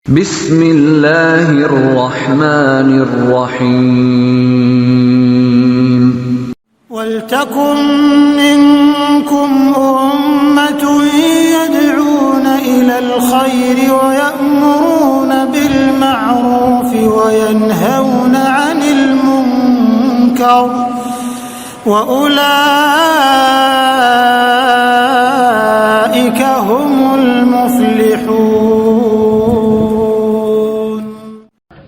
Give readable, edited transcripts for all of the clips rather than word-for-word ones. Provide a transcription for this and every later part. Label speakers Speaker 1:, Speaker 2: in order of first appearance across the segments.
Speaker 1: Bismillahirrahmanirrahim.
Speaker 2: Waltakum minkum ummatun yad'una ilal khairi wa ya'muruna bil ma'rufi wa yanhauna 'anil munkar wa ulaika humul muflihun.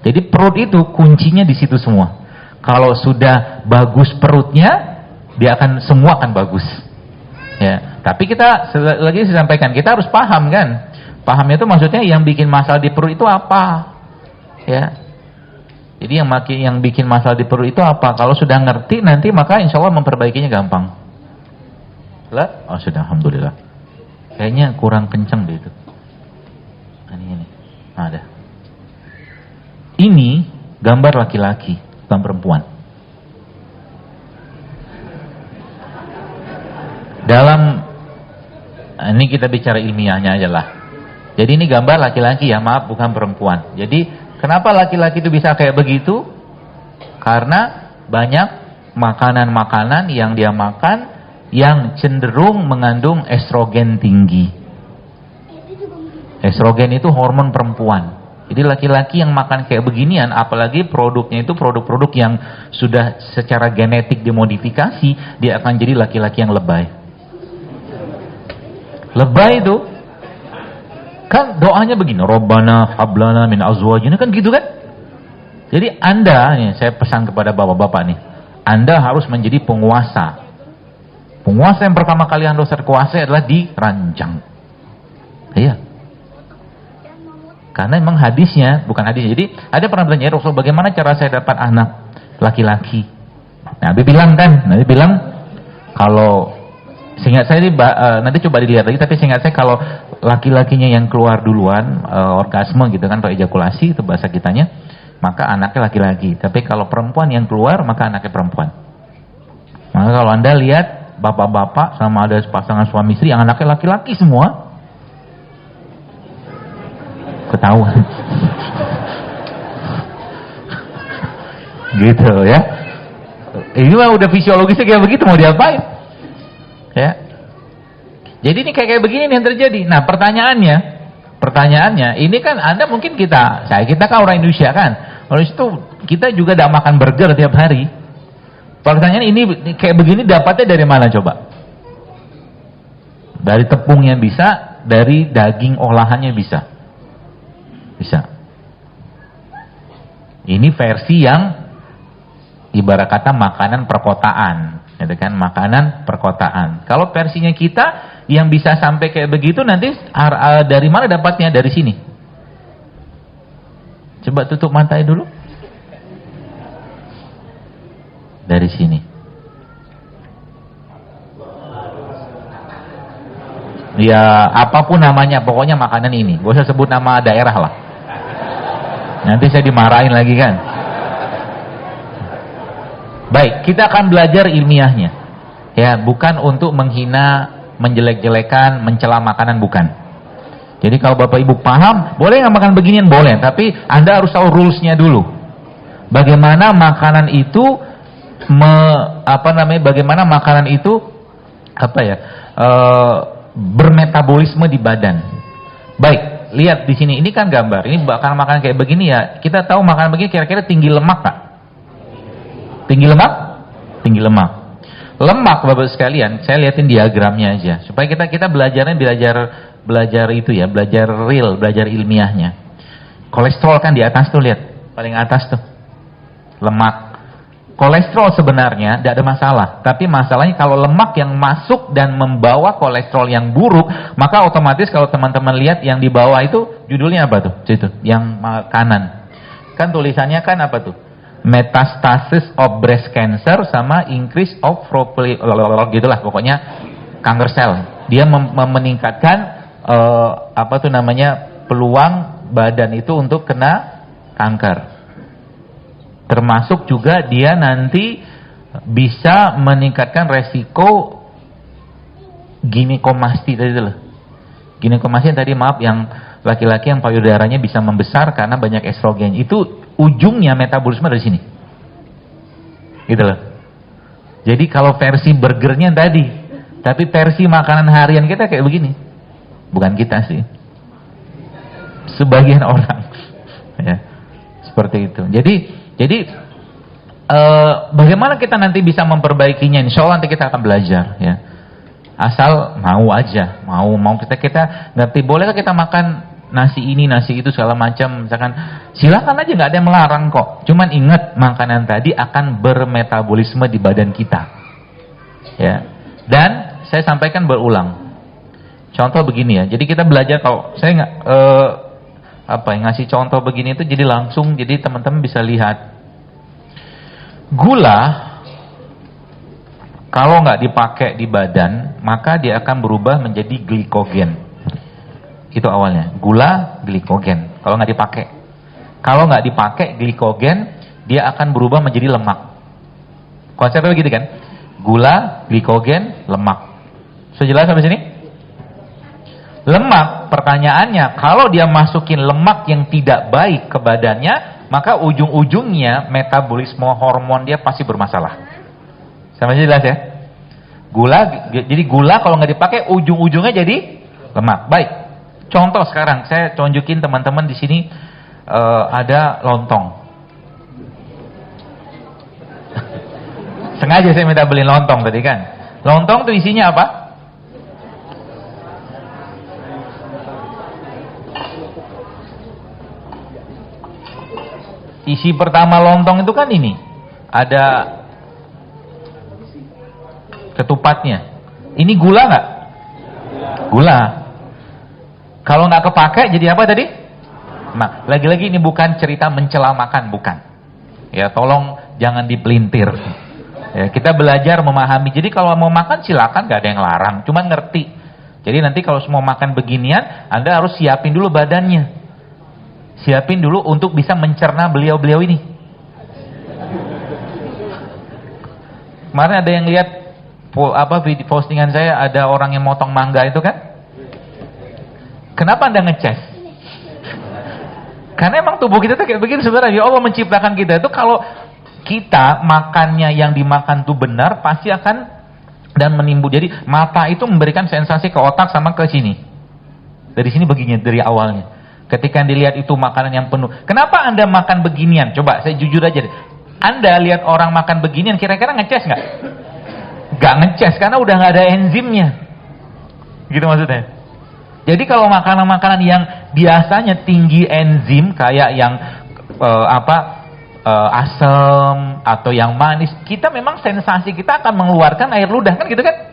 Speaker 3: Jadi perut itu kuncinya di situ semua. Kalau sudah bagus perutnya, dia semua akan bagus. Ya, tapi kita lagi saya sampaikan, kita harus paham kan. Pahamnya itu maksudnya yang bikin masalah di perut itu apa? Ya. Jadi yang bikin masalah di perut itu apa? Kalau sudah ngerti nanti maka insya Allah memperbaikinya gampang. Lah, oh sudah, alhamdulillah. Kayaknya kurang kenceng deh itu. Ini. Nah, ada. Ini gambar laki-laki, bukan perempuan. Ini kita bicara ilmiahnya aja lah. Jadi ini gambar laki-laki ya, maaf bukan perempuan. Jadi kenapa laki-laki itu bisa kayak begitu? Karena banyak makanan-makanan yang dia makan yang cenderung mengandung estrogen tinggi. Estrogen itu hormon perempuan. Jadi laki-laki yang makan kayak beginian, apalagi produknya itu produk-produk yang sudah secara genetik dimodifikasi, dia akan jadi laki-laki yang lebay. Lebay itu kan doanya begini, Rabbana hablana min azwajina, kan gitu kan? Jadi Anda, nih, saya pesan kepada bapak-bapak nih, Anda harus menjadi penguasa. Penguasa yang pertama kali Anda harus kuasai adalah dirancang. Iya. Karena memang hadisnya, bukan hadis. Jadi ada pernah bertanya, Rasul, bagaimana cara saya dapat anak laki-laki? Nabi bilang kalau seingat saya nanti coba dilihat lagi, tapi seingat saya kalau laki-lakinya yang keluar duluan orgasme gitu kan, atau ejakulasi itu bahasa kitanya, maka anaknya laki-laki. Tapi kalau perempuan yang keluar, maka anaknya perempuan. Maka kalau Anda lihat bapak-bapak sama ada pasangan suami istri yang anaknya laki-laki semua, ketahuan. Gitu ya. Ini mah udah fisiologisnya kayak begitu, mau diapain? Ya. Jadi ini kayak begini nih yang terjadi. Nah, pertanyaannya, ini kan Anda mungkin kita kan orang Indonesia kan. Oleh itu kita juga tidak makan burger tiap hari. Pertanyaan ini kayak begini dapatnya dari mana coba? Dari tepungnya bisa, dari daging olahannya bisa. Ini versi yang ibarat kata makanan perkotaan, gitu kan, makanan perkotaan. Kalau versinya kita yang bisa sampai kayak begitu nanti dari mana dapatnya? Dari sini. Coba tutup matanya dulu. Dari sini. Ya apapun namanya, pokoknya makanan ini. Gak usah sebut nama daerah lah. Nanti saya dimarahin lagi kan. Baik, kita akan belajar ilmiahnya. Ya, bukan untuk menghina, menjelek-jelekan, mencela makanan, bukan. Jadi kalau Bapak Ibu paham, boleh nggak makan beginian? Boleh, tapi Anda harus tahu rules-nya dulu. Bagaimana makanan itu bagaimana makanan itu bermetabolisme di badan. Baik. Lihat di sini, ini kan gambar. Ini makanan kayak begini ya. Kita tahu makanan begini kira-kira tinggi lemak tak? Tinggi lemak? Tinggi lemak. Lemak, Bapak sekalian, saya lihatin diagramnya aja. Supaya kita belajar itu ya, belajar real, belajar ilmiahnya. Kolesterol kan di atas tuh, lihat. Paling atas tuh. Lemak. Kolesterol sebenarnya tidak ada masalah, tapi masalahnya kalau lemak yang masuk dan membawa kolesterol yang buruk, maka otomatis kalau teman-teman lihat yang di bawah itu judulnya apa tuh? Situ, yang kanan. Kan tulisannya kan apa tuh? Metastasis of breast cancer sama increase of gitulah pokoknya kanker sel. Dia meningkatkan peluang badan itu untuk kena kanker. Termasuk juga dia nanti bisa meningkatkan resiko ginekomasti tadi loh. Ginekomasti tadi maaf yang laki-laki yang payudaranya bisa membesar karena banyak estrogen. Itu ujungnya metabolisme dari sini. Gitu loh. Jadi kalau versi burgernya tadi, tapi versi makanan harian kita kayak begini. Bukan kita sih. Sebagian orang. Ya. Seperti itu. Jadi bagaimana kita nanti bisa memperbaikinya? Insya Allah nanti kita akan belajar, ya. Asal mau aja, mau kita ngerti. Bolehkah kita makan nasi ini, nasi itu segala macam? Misalkan, silakan aja, nggak ada yang melarang kok. Cuman ingat, makanan tadi akan bermetabolisme di badan kita, ya. Dan saya sampaikan berulang. Contoh begini ya. Jadi kita belajar, kalau saya nggak ngasih contoh begini itu, jadi langsung, jadi teman-teman bisa lihat. Gula kalau nggak dipakai di badan, maka dia akan berubah menjadi glikogen. Itu awalnya, gula, glikogen. Kalau nggak dipakai, glikogen dia akan berubah menjadi lemak. Konsepnya begitu kan? Gula, glikogen, lemak. Sudah jelas sampai sini? Lemak, pertanyaannya, kalau dia masukin lemak yang tidak baik ke badannya, maka ujung-ujungnya metabolisme hormon dia pasti bermasalah. Sama jelas ya? Jadi gula kalau nggak dipakai, ujung-ujungnya jadi lemak. Baik, contoh sekarang saya tunjukin teman-teman di sini, ada lontong. Sengaja saya minta beli lontong tadi kan. Lontong tuh isinya apa? Isi pertama lontong itu kan ini, ada ketupatnya. Ini gula nggak? Gula. Kalau nggak kepake jadi apa tadi? Nah, lagi-lagi ini bukan cerita mencela makan, bukan. Ya, tolong jangan dipelintir. Ya, kita belajar memahami. Jadi kalau mau makan silakan, nggak ada yang larang. Cuman ngerti. Jadi nanti kalau semua makan beginian, Anda harus siapin dulu badannya. Siapin dulu untuk bisa mencerna beliau-beliau ini. Kemarin ada yang lihat video postingan saya, ada orang yang motong mangga itu kan? Kenapa Anda ngeces? Karena emang tubuh kita tuh kayak begini sebenarnya. Ya Allah menciptakan kita itu, kalau kita makannya yang dimakan tuh benar, pasti akan dan menimbul. Jadi mata itu memberikan sensasi ke otak sama ke sini. Dari sini begini dari awalnya. Ketika dilihat itu makanan yang penuh. Kenapa Anda makan beginian? Coba saya jujur aja deh. Anda lihat orang makan beginian, kira-kira ngeces nggak? Nggak ngeces, karena udah nggak ada enzimnya. Gitu maksudnya. Jadi kalau makanan-makanan yang biasanya tinggi enzim, kayak yang asam atau yang manis, kita memang sensasi kita akan mengeluarkan air ludah kan gitu kan?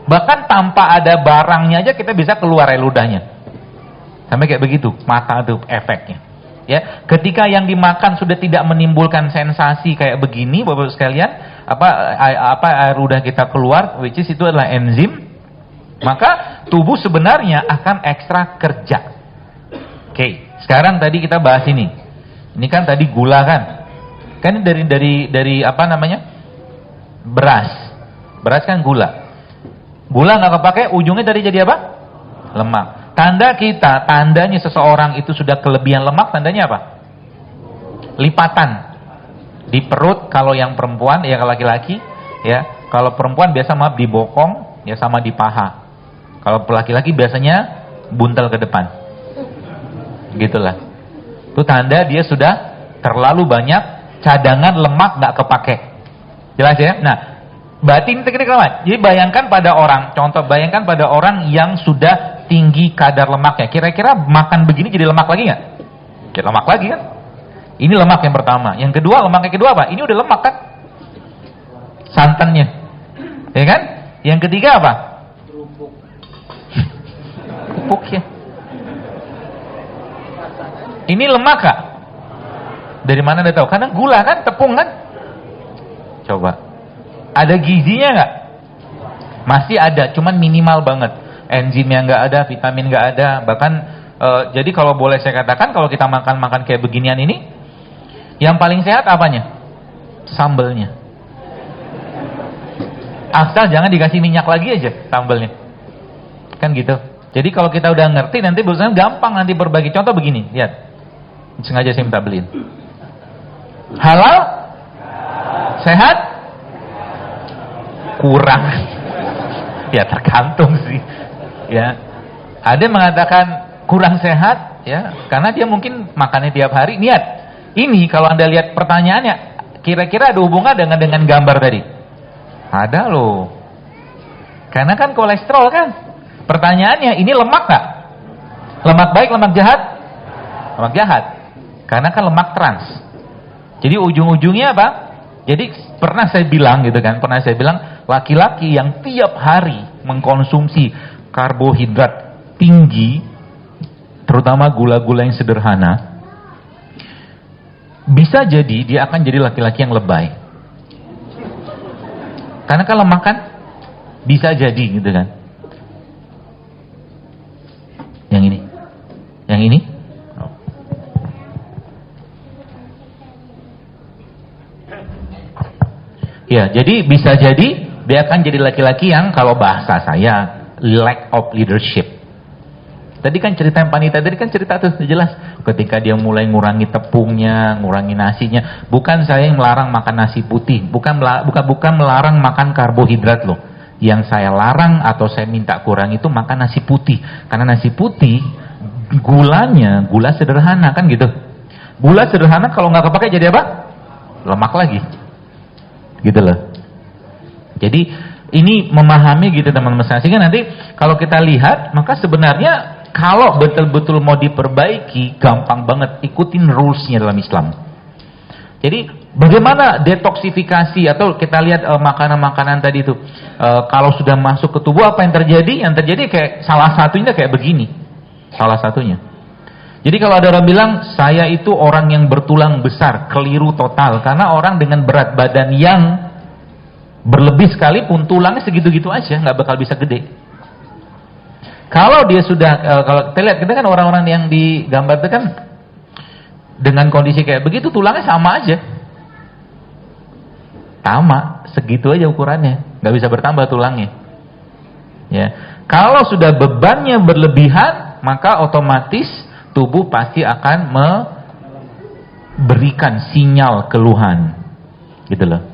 Speaker 3: Bahkan tanpa ada barangnya aja kita bisa keluar air ludahnya. Sampai kayak begitu, mata itu efeknya. Ya, ketika yang dimakan sudah tidak menimbulkan sensasi kayak begini, Bapak sekalian, air ludah kita keluar, which is itu adalah enzim, maka tubuh sebenarnya akan ekstra kerja. Oke, sekarang tadi kita bahas ini. Ini kan tadi gula kan? Kan dari apa namanya? Beras. Beras kan gula. Gula nggak kepake, ujungnya tadi jadi apa? Lemak. Tandanya seseorang itu sudah kelebihan lemak, tandanya apa? Lipatan. Di perut kalau yang perempuan, ya kalau laki-laki, ya. Kalau perempuan biasa di bokong, ya sama di paha. Kalau laki-laki biasanya buntel ke depan. Gitulah. Itu tanda dia sudah terlalu banyak cadangan lemak nggak kepake. Jelas ya? Nah, berarti ini teknik. Jadi bayangkan pada orang yang sudah tinggi kadar lemaknya. Kira-kira makan begini jadi lemak lagi nggak? Jadi lemak lagi kan? Ini lemak yang pertama. Yang kedua, lemak yang kedua apa? Ini udah lemak kan? Santannya. Ya kan? Yang ketiga apa? Pupuk ya. Ini lemak kak? Dari mana Anda tahu? Karena gula kan, tepung kan? Coba. Ada gizinya nggak? Masih ada, cuman minimal banget. Enzimnya nggak ada, vitamin nggak ada. Bahkan, jadi kalau boleh saya katakan, kalau kita makan kayak beginian ini, yang paling sehat apanya? Sambelnya. Asal jangan dikasih minyak lagi aja, sambelnya. Kan gitu. Jadi kalau kita udah ngerti, nanti berusaha gampang nanti berbagi. Contoh begini, lihat. Sengaja saya minta beliin. Halal? Sehat? Kurang. Ya tergantung sih. Ya. Ada yang mengatakan kurang sehat, ya, karena dia mungkin makannya tiap hari. Niat. Ini kalau Anda lihat pertanyaannya, kira-kira ada hubungan dengan gambar tadi? Ada loh. Karena kan kolesterol kan. Pertanyaannya, ini lemak nggak? Lemak baik, lemak jahat? Lemak jahat. Karena kan lemak trans. Jadi ujung-ujungnya apa? Jadi pernah saya bilang gitu kan, laki-laki yang tiap hari mengkonsumsi karbohidrat tinggi, terutama gula-gula yang sederhana, bisa jadi dia akan jadi laki-laki yang lebay. Karena kalau makan bisa jadi gitu kan. Yang ini. Yang ini. Oh. Ya, jadi bisa jadi dia akan jadi laki-laki yang kalau bahasa saya lack of leadership. Tadi kan cerita yang Panita tadi kan cerita tuh jelas. Ketika dia mulai ngurangi tepungnya, ngurangi nasinya. Bukan saya yang melarang makan nasi putih. Bukan melarang makan karbohidrat loh. Yang saya larang atau saya minta kurang itu makan nasi putih. Karena nasi putih gulanya gula sederhana kan gitu. Gula sederhana kalau nggak kepake jadi apa? Lemak lagi. Gitu loh. Jadi ini memahami gitu teman-teman. Sehingga nanti kalau kita lihat maka sebenarnya kalau betul-betul mau diperbaiki, gampang banget ikutin rules-nya dalam Islam. Jadi bagaimana detoksifikasi atau kita lihat makanan-makanan tadi itu kalau sudah masuk ke tubuh apa yang terjadi? Yang terjadi kayak salah satunya kayak begini. Salah satunya. Jadi kalau ada orang bilang saya itu orang yang bertulang besar, keliru total karena orang dengan berat badan yang berlebih sekalipun tulangnya segitu-gitu aja, nggak bakal bisa gede. Kalau dia sudah, kalau kita lihat, kita kan orang-orang yang digambar itu kan dengan kondisi kayak begitu, tulangnya sama aja. Sama, segitu aja ukurannya. Nggak bisa bertambah tulangnya. Ya. Kalau sudah bebannya berlebihan, maka otomatis tubuh pasti akan memberikan sinyal keluhan. Gitu loh.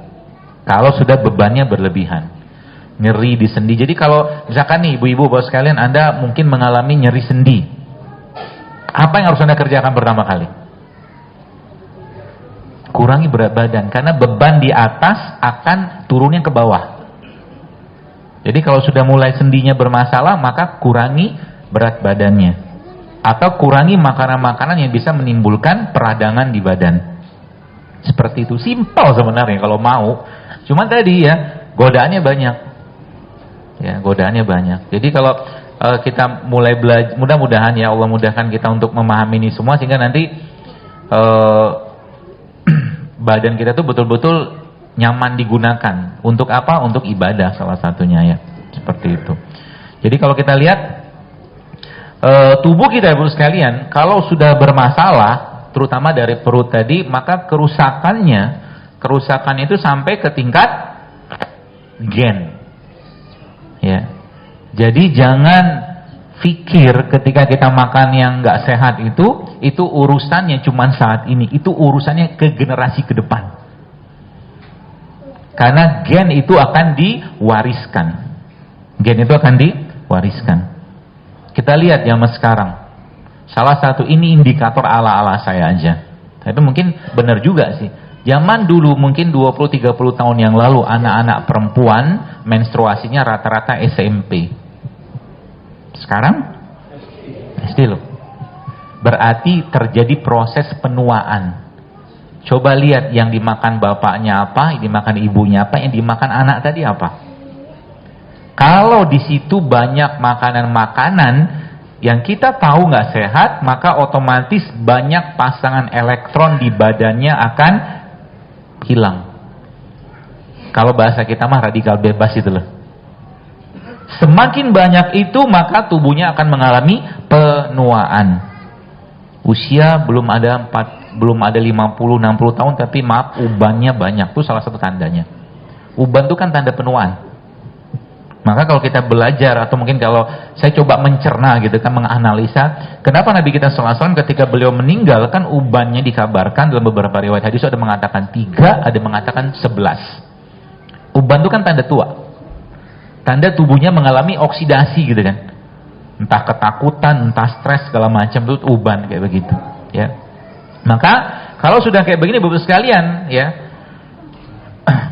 Speaker 3: Kalau sudah bebannya berlebihan. Nyeri di sendi. Jadi kalau misalkan nih ibu-ibu bapak sekalian, Anda mungkin mengalami nyeri sendi. Apa yang harus Anda kerjakan pertama kali? Kurangi berat badan. Karena beban di atas akan turunnya ke bawah. Jadi kalau sudah mulai sendinya bermasalah, maka kurangi berat badannya. Atau kurangi makanan-makanan yang bisa menimbulkan peradangan di badan. Seperti itu. Simpel sebenarnya kalau mau. Cuman tadi ya, godaannya banyak. Ya, godaannya banyak. Jadi kalau kita mulai belajar, mudah-mudahan ya Allah mudahkan kita untuk memahami ini semua sehingga nanti badan kita tuh betul-betul nyaman digunakan. Untuk apa? Untuk ibadah salah satunya ya. Seperti itu. Jadi kalau kita lihat tubuh kita Ibu sekalian, kalau sudah bermasalah, terutama dari perut tadi, maka kerusakan itu sampai ke tingkat gen. Ya. Jadi jangan pikir ketika kita makan yang nggak sehat itu urusannya cuma saat ini, itu urusannya ke generasi ke depan. Karena gen itu akan diwariskan. Gen itu akan diwariskan. Kita lihat zaman sekarang. Salah satu ini indikator ala-ala saya aja. Tapi mungkin benar juga sih. Zaman dulu mungkin 20-30 tahun yang lalu anak-anak perempuan menstruasinya rata-rata SMP. Sekarang SD loh. Berarti terjadi proses penuaan. Coba lihat yang dimakan bapaknya apa, yang dimakan ibunya apa, yang dimakan anak tadi apa. Kalau di situ banyak makanan-makanan yang kita tahu nggak sehat, maka otomatis banyak pasangan elektron di badannya akan hilang. Kalau bahasa kita mah radikal bebas itu loh. Semakin banyak itu maka tubuhnya akan mengalami penuaan. Usia belum ada 50-60 tahun tapi maaf ubannya banyak. Itu salah satu tandanya. Uban itu kan tanda penuaan. Maka kalau kita belajar atau mungkin kalau saya coba mencerna gitu kan, menganalisa, kenapa Nabi kita SAW ketika beliau meninggal kan ubannya dikabarkan dalam beberapa riwayat hadis ada mengatakan 3, ada mengatakan 11. Uban itu kan tanda tua. Tanda tubuhnya mengalami oksidasi gitu kan. Entah ketakutan, entah stres segala macam, itu uban kayak begitu, ya. Maka kalau sudah kayak begini Bapak sekalian, ya,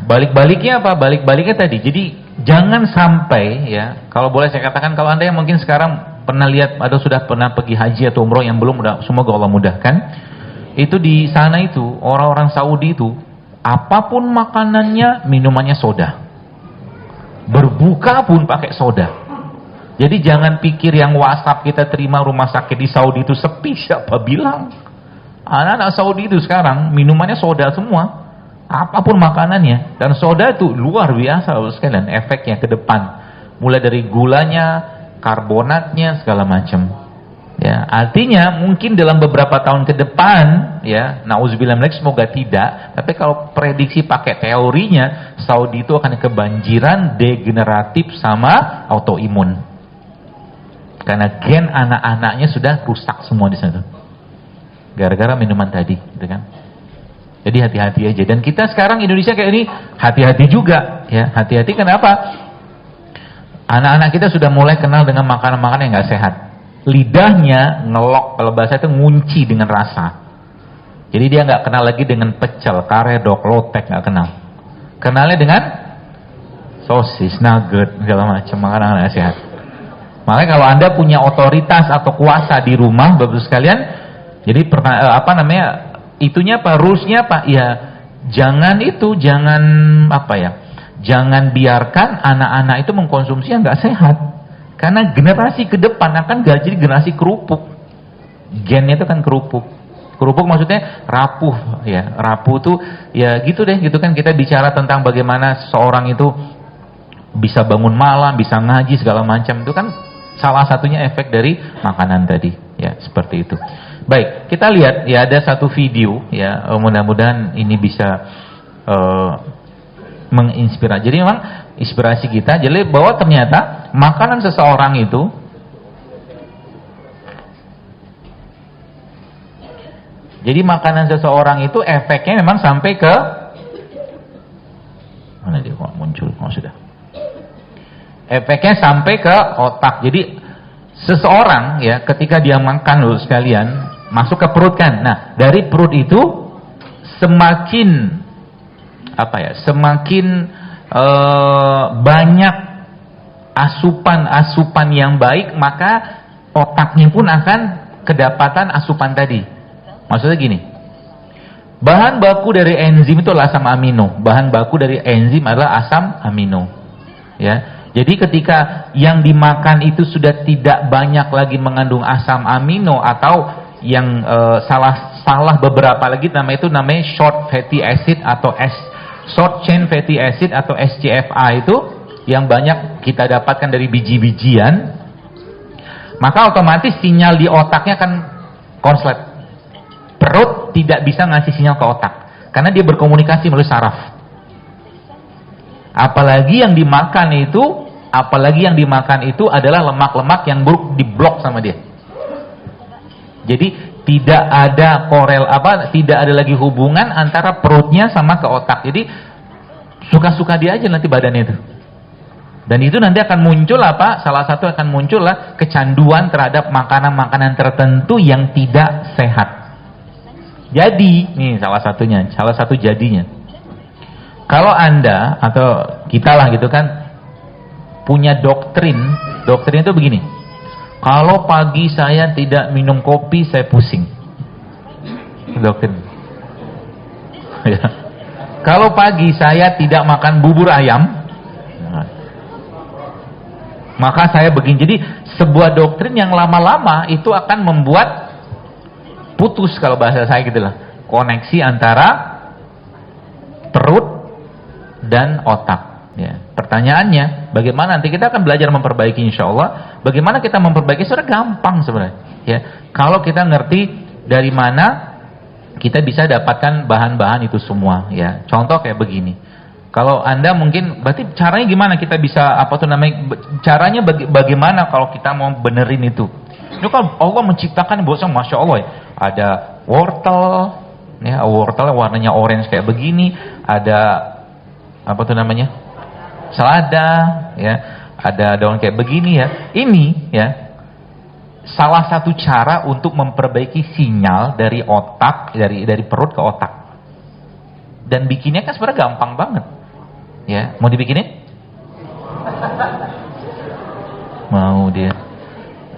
Speaker 3: balik-baliknya apa? Balik-baliknya tadi. Jadi jangan sampai, ya, kalau boleh saya katakan, kalau Anda yang mungkin sekarang pernah lihat atau sudah pernah pergi haji atau umroh, yang belum, semoga Allah mudahkan. Itu di sana itu orang-orang Saudi itu apapun makanannya, minumannya soda. Berbuka pun pakai soda. Jadi jangan pikir yang WhatsApp kita terima rumah sakit di Saudi itu sepi, siapa bilang? Anak-anak Saudi itu sekarang minumannya soda semua, apapun makanannya. Dan soda itu luar biasa sekalian efeknya ke depan, mulai dari gulanya, karbonatnya, segala macam. Ya, artinya mungkin dalam beberapa tahun ke depan, ya, nauzubillah min dzalik, semoga tidak. Tapi kalau prediksi pakai teorinya, Saudi itu akan kebanjiran degeneratif sama autoimun. Karena gen anak-anaknya sudah rusak semua di sana. Gara-gara minuman tadi, gitu kan. Jadi hati-hati aja. Dan kita sekarang Indonesia kayak ini, hati-hati juga, ya. Hati-hati kenapa? Anak-anak kita sudah mulai kenal dengan makanan-makanan yang nggak sehat. Lidahnya ngelok, kalau bahasa itu ngunci dengan rasa. Jadi dia nggak kenal lagi dengan pecel, karedok, lotek, nggak kenal. Kenalnya dengan sosis, nugget, segala macam makanan nggak sehat. Makanya kalau Anda punya otoritas atau kuasa di rumah, Bapak sekalian, jadi itunya apa, rulesnya apa? Ya jangan jangan biarkan anak-anak itu mengkonsumsi yang nggak sehat. Karena generasi ke depan akan jadi generasi kerupuk. Gennya itu kan kerupuk. Kerupuk maksudnya rapuh, ya. Rapuh tuh ya gitu deh, gitu kan, kita bicara tentang bagaimana seorang itu bisa bangun malam, bisa ngaji segala macam. Itu kan salah satunya efek dari makanan tadi, ya, seperti itu. Baik, kita lihat ya, ada satu video, ya, mudah-mudahan ini bisa menginspirasi. Jadi memang inspirasi kita, jadi bahwa ternyata makanan seseorang itu efeknya memang sampai ke mana dia kok muncul? Oh sudah. Efeknya sampai ke otak. Jadi seseorang, ya, ketika dia makan loh sekalian, masuk ke perut kan. Nah, dari perut itu semakin banyak asupan yang baik, maka otaknya pun akan kedapatan asupan tadi. Maksudnya gini, bahan baku dari enzim itu adalah asam amino. Bahan baku dari enzim adalah asam amino, ya. Jadi ketika yang dimakan itu sudah tidak banyak lagi mengandung asam amino, atau yang salah beberapa lagi namanya short fatty acid atau short chain fatty acid atau SCFA, itu yang banyak kita dapatkan dari biji-bijian, maka otomatis sinyal di otaknya akan konslet. Perut tidak bisa ngasih sinyal ke otak karena dia berkomunikasi melalui saraf. Apalagi yang dimakan itu adalah lemak-lemak yang buruk, diblok sama dia. Jadi tidak ada tidak ada lagi hubungan antara perutnya sama ke otak. Jadi suka-suka dia aja nanti badannya itu. Dan itu nanti akan muncul salah satu akan muncullah kecanduan terhadap makanan-makanan tertentu yang tidak sehat. Jadi, nih salah satu jadinya. Kalau Anda atau kita lah gitu kan punya doktrin itu begini. Kalau pagi saya tidak minum kopi, saya pusing. Doktrin. Ya. Kalau pagi saya tidak makan bubur ayam, maka saya begini. Jadi sebuah doktrin yang lama-lama itu akan membuat putus, kalau bahasa saya gitulah, koneksi antara perut dan otak. Ya. Pertanyaannya, bagaimana nanti kita akan belajar memperbaiki, insya Allah. Bagaimana kita memperbaiki? Sudah gampang sebenarnya. Ya, kalau kita ngerti dari mana kita bisa dapatkan bahan-bahan itu semua. Ya, contoh kayak begini. Kalau Anda mungkin, berarti caranya gimana kita bisa, caranya bagaimana kalau kita mau benerin itu? Itu kan Allah menciptakan bosnya, Masya Allah ya. Ada wortel, ya, wortel warnanya orange kayak begini, ada selada, ya, ada daun kayak begini ya. Ini ya salah satu cara untuk memperbaiki sinyal dari otak, dari perut ke otak. Dan bikinnya kan sebenarnya gampang banget. Ya, mau dibikinin? Mau dia?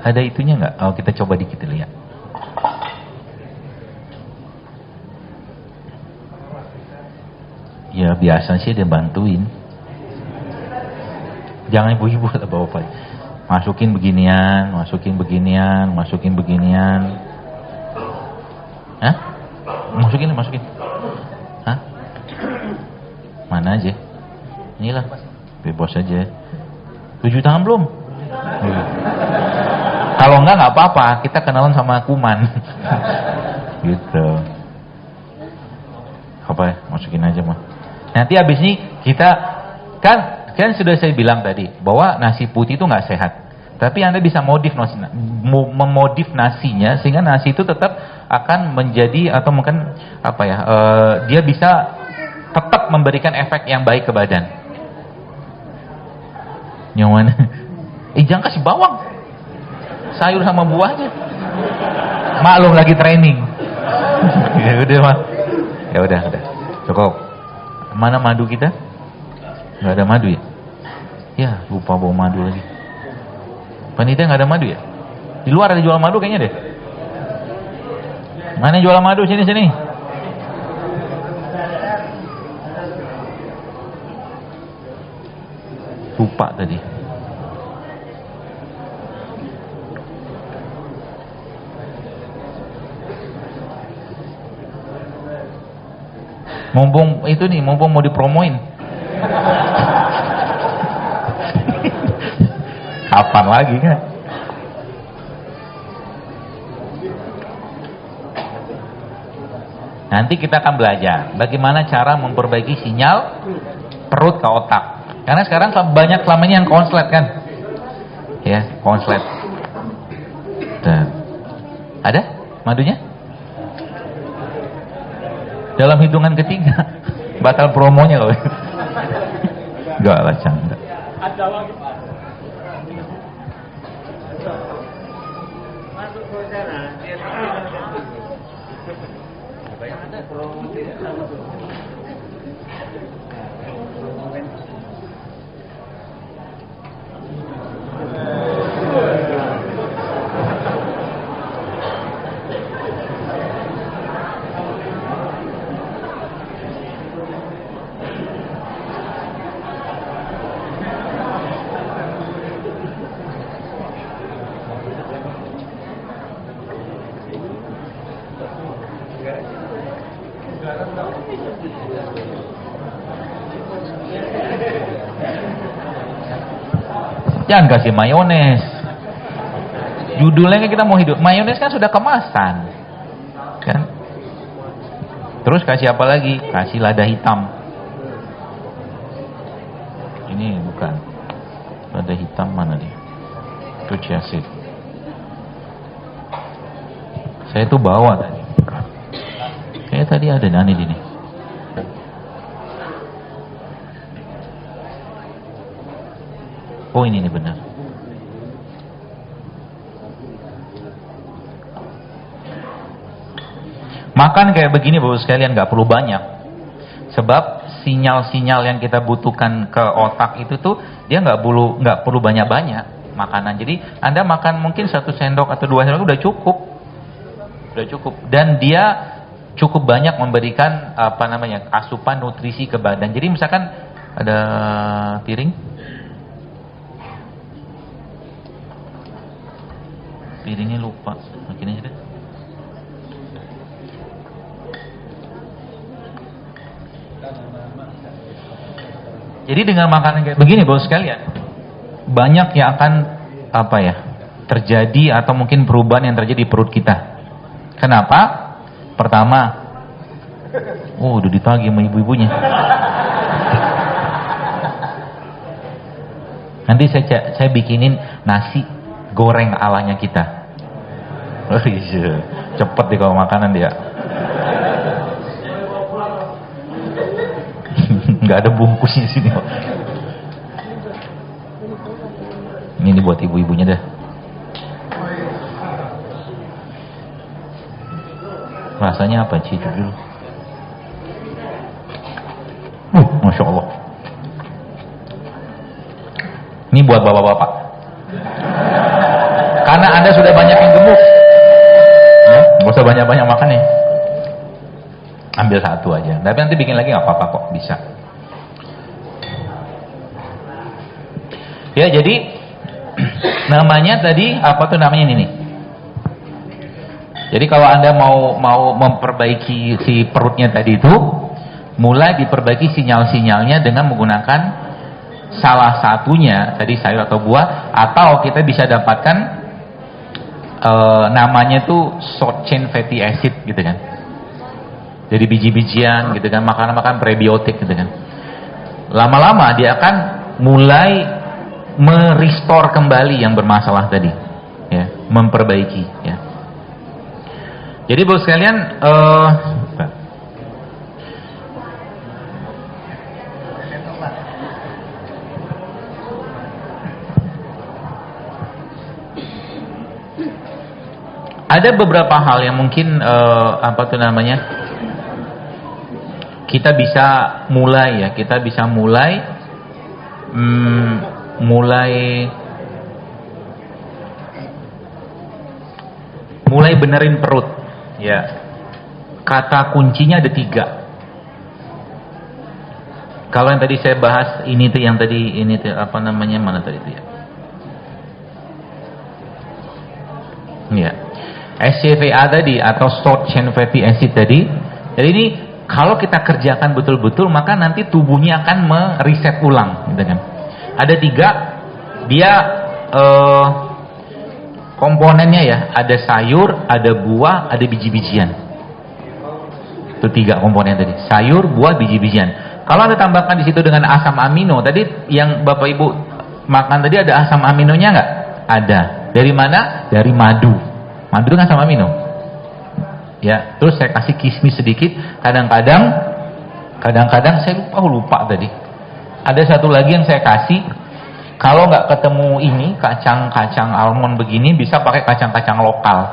Speaker 3: Ada itunya nggak? Oh, kita coba dikit dulu ya. Ya biasa sih dia bantuin. Jangan ibu-ibu atau bapak. Masukin beginian, masukin beginian, masukin beginian. Hah? Masukin. Hah? Mana aja? Inilah. Bebas aja. 7 tangan belum? Kalau enggak apa-apa, kita kenalan sama kuman. Gitu. Apa ya? Masukin aja mah. Nanti habis ini kita kan sudah saya bilang tadi bahwa nasi putih itu nggak sehat. Tapi Anda bisa memodif nasinya sehingga nasi itu tetap akan menjadi atau mungkin dia bisa tetap memberikan efek yang baik ke badan. Yang mana? Jangan kasih bawang, sayur sama buahnya. Maklum lagi training. Ya udah, cukup. Mana madu kita? Nggak ada madu ya? Ya, lupa bawa madu lagi. Panitia nggak ada madu ya? Di luar ada jual madu kayaknya deh. Mana jual madu? Sini. Lupa tadi. Mumpung mau dipromoin. Kapan lagi kan? Nanti kita akan belajar bagaimana cara memperbaiki sinyal perut ke otak. Karena sekarang banyak selama ini yang konslet kan? Ya, konslet. Dan ada madunya? Dalam hitungan ketiga batal promonya loh. Enggak lah, canda. Ada lagi Pak. Masuk ke sana, dia ada promo tidak sama tuh. Jangan kasih mayones. Judulnya kan kita mau hidup. Mayones kan sudah kemasan, kan? Terus kasih apa lagi? Kasih lada hitam. Ini bukan lada hitam, mana dia? Itu chia seed. Saya tuh bawa tadi. Kayak tadi ada Dani di sini. Oh ini nih benar. Makan kayak begini Bapak sekalian nggak perlu banyak. Sebab sinyal-sinyal yang kita butuhkan ke otak itu tuh dia nggak perlu banyak-banyak makanan. Jadi Anda makan mungkin 1 sendok atau 2 sendok udah cukup. Dan dia cukup banyak memberikan asupan nutrisi ke badan. Jadi misalkan ada piringnya lupa, makin aja deh. Jadi dengan makanan kayak begini Bapak sekalian, banyak yang akan terjadi atau mungkin perubahan yang terjadi di perut kita. Kenapa? Pertama, udah ditagih sama ibu-ibunya. Nanti saya bikinin nasi goreng alanya kita. Oh iya, cepet deh kalau makanan dia. Nggak ada bungkusnya di sini. Ini buat ibu-ibunya dah. Rasanya apa, Ci? Dulu. Masya Allah. Ini buat bapak-bapak. Karena Anda sudah banyak yang gemuk. Ya, nggak usah banyak-banyak makan nih. Ambil satu aja. Tapi nanti bikin lagi nggak apa-apa kok, bisa. Ya, jadi namanya tadi apa tuh namanya ini nih? Jadi kalau Anda mau memperbaiki si perutnya tadi itu, mulai diperbaiki sinyal-sinyalnya dengan menggunakan salah satunya tadi sayur atau buah, atau kita bisa dapatkan namanya tuh short chain fatty acid gitu kan. Jadi biji-bijian gitu kan, makanan-makanan prebiotik gitu kan. Lama-lama dia akan mulai merestore kembali yang bermasalah tadi, ya, memperbaiki, ya. Jadi bos sekalian, ada beberapa hal yang mungkin apa tuh namanya, kita bisa mulai ya, kita bisa mulai mulai benerin perut, ya. Kata kuncinya ada 3. Kalau yang tadi saya bahas ini tuh, yang tadi ini tuh apa namanya, mana tadi itu ya? Ya. SCFA tadi atau short chain fatty acid tadi. Jadi ini kalau kita kerjakan betul-betul, maka nanti tubuhnya akan mereset ulang, gitu kan. Ada 3, dia komponennya ya, ada sayur, ada buah, ada biji-bijian. Itu 3 komponen tadi, sayur, buah, biji-bijian. Kalau Anda tambahkan di situ dengan asam amino, tadi yang Bapak Ibu makan tadi ada asam aminonya nggak? Ada. Dari mana? Dari madu. Madu itu kan asam amino. Ya, terus saya kasih kismis sedikit. Kadang-kadang saya lupa tadi. Ada satu lagi yang saya kasih. Kalau nggak ketemu ini kacang-kacang almond begini, bisa pakai kacang-kacang lokal.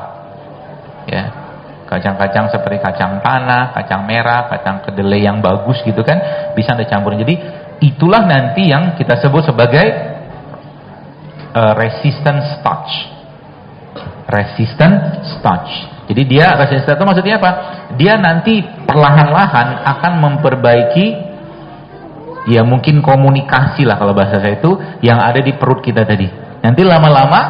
Speaker 3: Ya, kacang-kacang seperti kacang tanah, kacang merah, kacang kedelai yang bagus gitu kan, bisa Anda campurin. Jadi itulah nanti yang kita sebut sebagai resistant starch. Resistant starch. Jadi dia resistant itu maksudnya apa? Dia nanti perlahan-lahan akan memperbaiki, ya mungkin komunikasi lah kalau bahasa saya itu, yang ada di perut kita tadi. Nanti lama-lama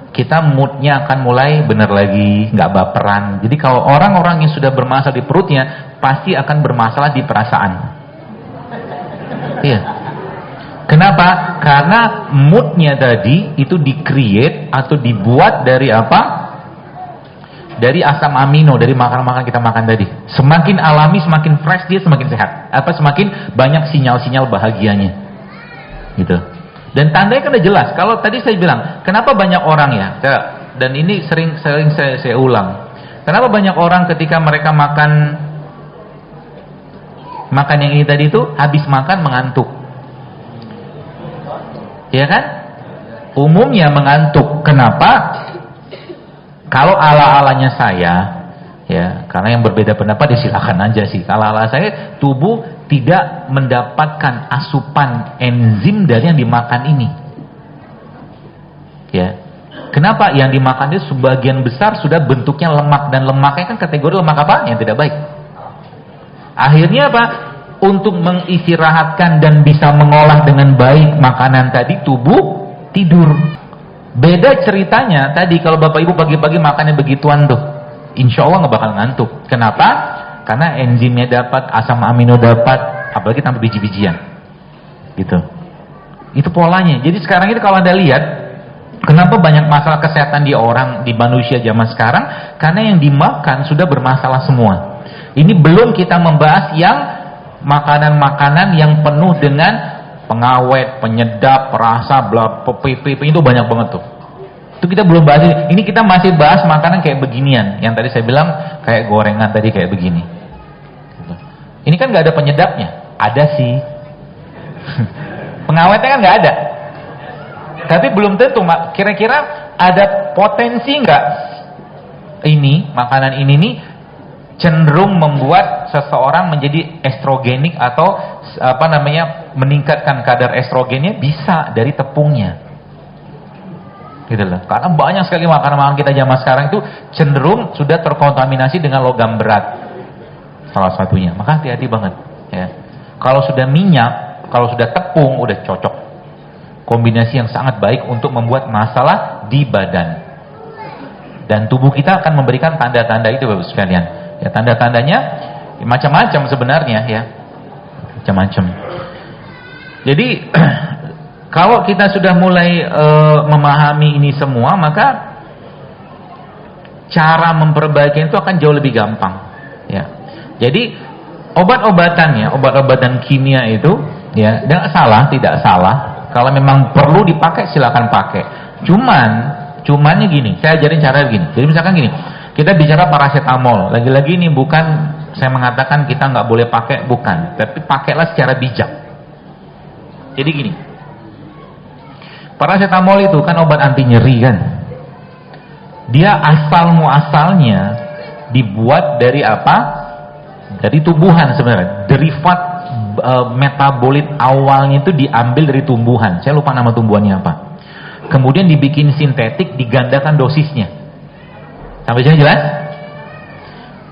Speaker 3: kita moodnya akan mulai benar lagi, nggak baperan. Jadi kalau orang-orang yang sudah bermasalah di perutnya, pasti akan bermasalah di perasaan. Iya. Kenapa? Karena moodnya tadi itu di-create atau dibuat dari apa? Dari asam amino, dari makanan-makanan kita makan tadi. Semakin alami, semakin fresh dia, semakin sehat. Apa, semakin banyak sinyal-sinyal bahagianya. Gitu. Dan tandanya kan udah jelas. Kalau tadi saya bilang, kenapa banyak orang ya, dan ini sering saya ulang. Kenapa banyak orang ketika mereka makan yang ini tadi itu, habis makan mengantuk. Ya kan? Umumnya mengantuk. Kenapa? Kalau ala-alanya saya, ya, karena yang berbeda pendapat ya silakan aja sih. Kalau ala saya, tubuh tidak mendapatkan asupan enzim dari yang dimakan ini. Ya. Kenapa? Yang dimakan itu sebagian besar sudah bentuknya lemak, dan lemaknya kan kategori lemak apa? Yang tidak baik. Akhirnya apa? Untuk mengistirahatkan dan bisa mengolah dengan baik makanan tadi, tubuh tidur. Beda ceritanya tadi kalau Bapak Ibu pagi-pagi makannya begituan tuh, insya Allah nggak bakal ngantuk. Kenapa? Karena enzimnya dapat, asam amino dapat, apalagi tanpa biji-bijian. Gitu. Itu polanya. Jadi sekarang itu kalau Anda lihat, kenapa banyak masalah kesehatan di manusia zaman sekarang? Karena yang dimakan sudah bermasalah semua. Ini belum kita membahas yang makanan-makanan yang penuh dengan pengawet, penyedap, perasa, itu banyak banget tuh. Itu kita belum bahas ini. Ini kita masih bahas makanan kayak beginian. Yang tadi saya bilang kayak gorengan tadi kayak begini. Ini kan nggak ada penyedapnya. Ada sih. Pengawetnya kan nggak ada. Tapi belum tentu. Kira-kira ada potensi nggak ini makanan ini nih cenderung membuat seseorang menjadi estrogenik atau meningkatkan kadar estrogennya? Bisa dari tepungnya. Gitu loh. Karena banyak sekali makanan-makanan kita zaman sekarang itu cenderung sudah terkontaminasi dengan logam berat. Salah satunya. Maka hati-hati banget ya. Kalau sudah minyak, kalau sudah tepung udah cocok. Kombinasi yang sangat baik untuk membuat masalah di badan. Dan tubuh kita akan memberikan tanda-tanda itu Bapak sekalian. Ya, tanda-tandanya macam-macam sebenarnya ya. Macam-macam. Jadi kalau kita sudah mulai memahami ini semua, maka cara memperbaiki itu akan jauh lebih gampang ya. Jadi obat-obatannya, obat-obatan kimia itu ya, tidak salah. Kalau memang perlu dipakai silakan pakai. Cumannya gini, saya ajarin cara begini. Jadi misalkan gini, kita bicara paracetamol. Lagi-lagi ini bukan saya mengatakan kita nggak boleh pakai, bukan. Tapi pakailah secara bijak. Jadi gini, paracetamol itu kan obat anti nyeri kan. Dia asal-muasalnya dibuat dari apa? Dari tumbuhan sebenarnya. Derivat metabolit awalnya itu diambil dari tumbuhan. Saya lupa nama tumbuhannya apa. Kemudian dibikin sintetik, digandakan dosisnya. Sampai sini jelas?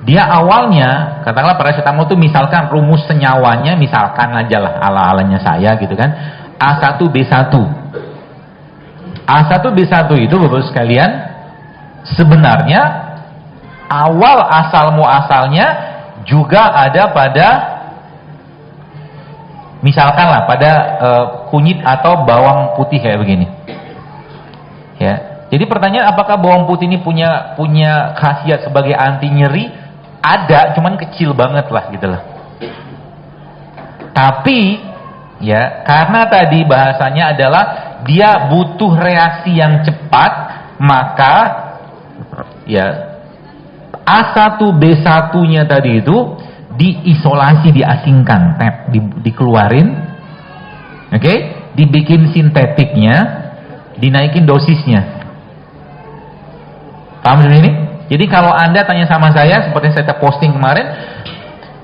Speaker 3: Dia awalnya, katakanlah paracetamol itu misalkan rumus senyawanya, misalkan aja lah ala-alanya saya gitu kan, A1B1. A1B1 itu Bapak sekalian sebenarnya awal asal-muasalnya juga ada pada misalkan lah pada kunyit atau bawang putih kayak begini. Ya. Jadi pertanyaan, apakah bawang putih ini punya khasiat sebagai anti nyeri? Ada, cuman kecil banget lah gitu lah. Tapi ya, karena tadi bahasanya adalah dia butuh reaksi yang cepat, maka ya A1B1-nya tadi itu diisolasi, diasingkan, dikeluarin, oke, dibikin sintetiknya, dinaikin dosisnya. Paham ini? Jadi kalau Anda tanya sama saya, seperti yang saya posting kemarin,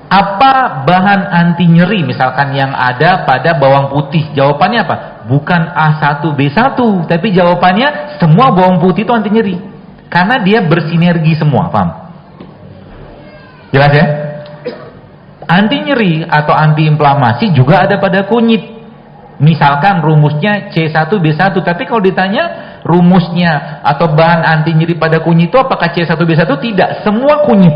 Speaker 3: apa bahan anti nyeri misalkan yang ada pada bawang putih? Jawabannya apa? Bukan A1B1, tapi jawabannya semua bawang putih itu anti nyeri. Karena dia bersinergi semua, paham? Jelas ya? Anti nyeri atau anti inflamasi juga ada pada kunyit. Misalkan rumusnya C1B1, tapi kalau ditanya rumusnya atau bahan anti nyeri pada kunyit itu apakah C1B1? Tidak, semua kunyit.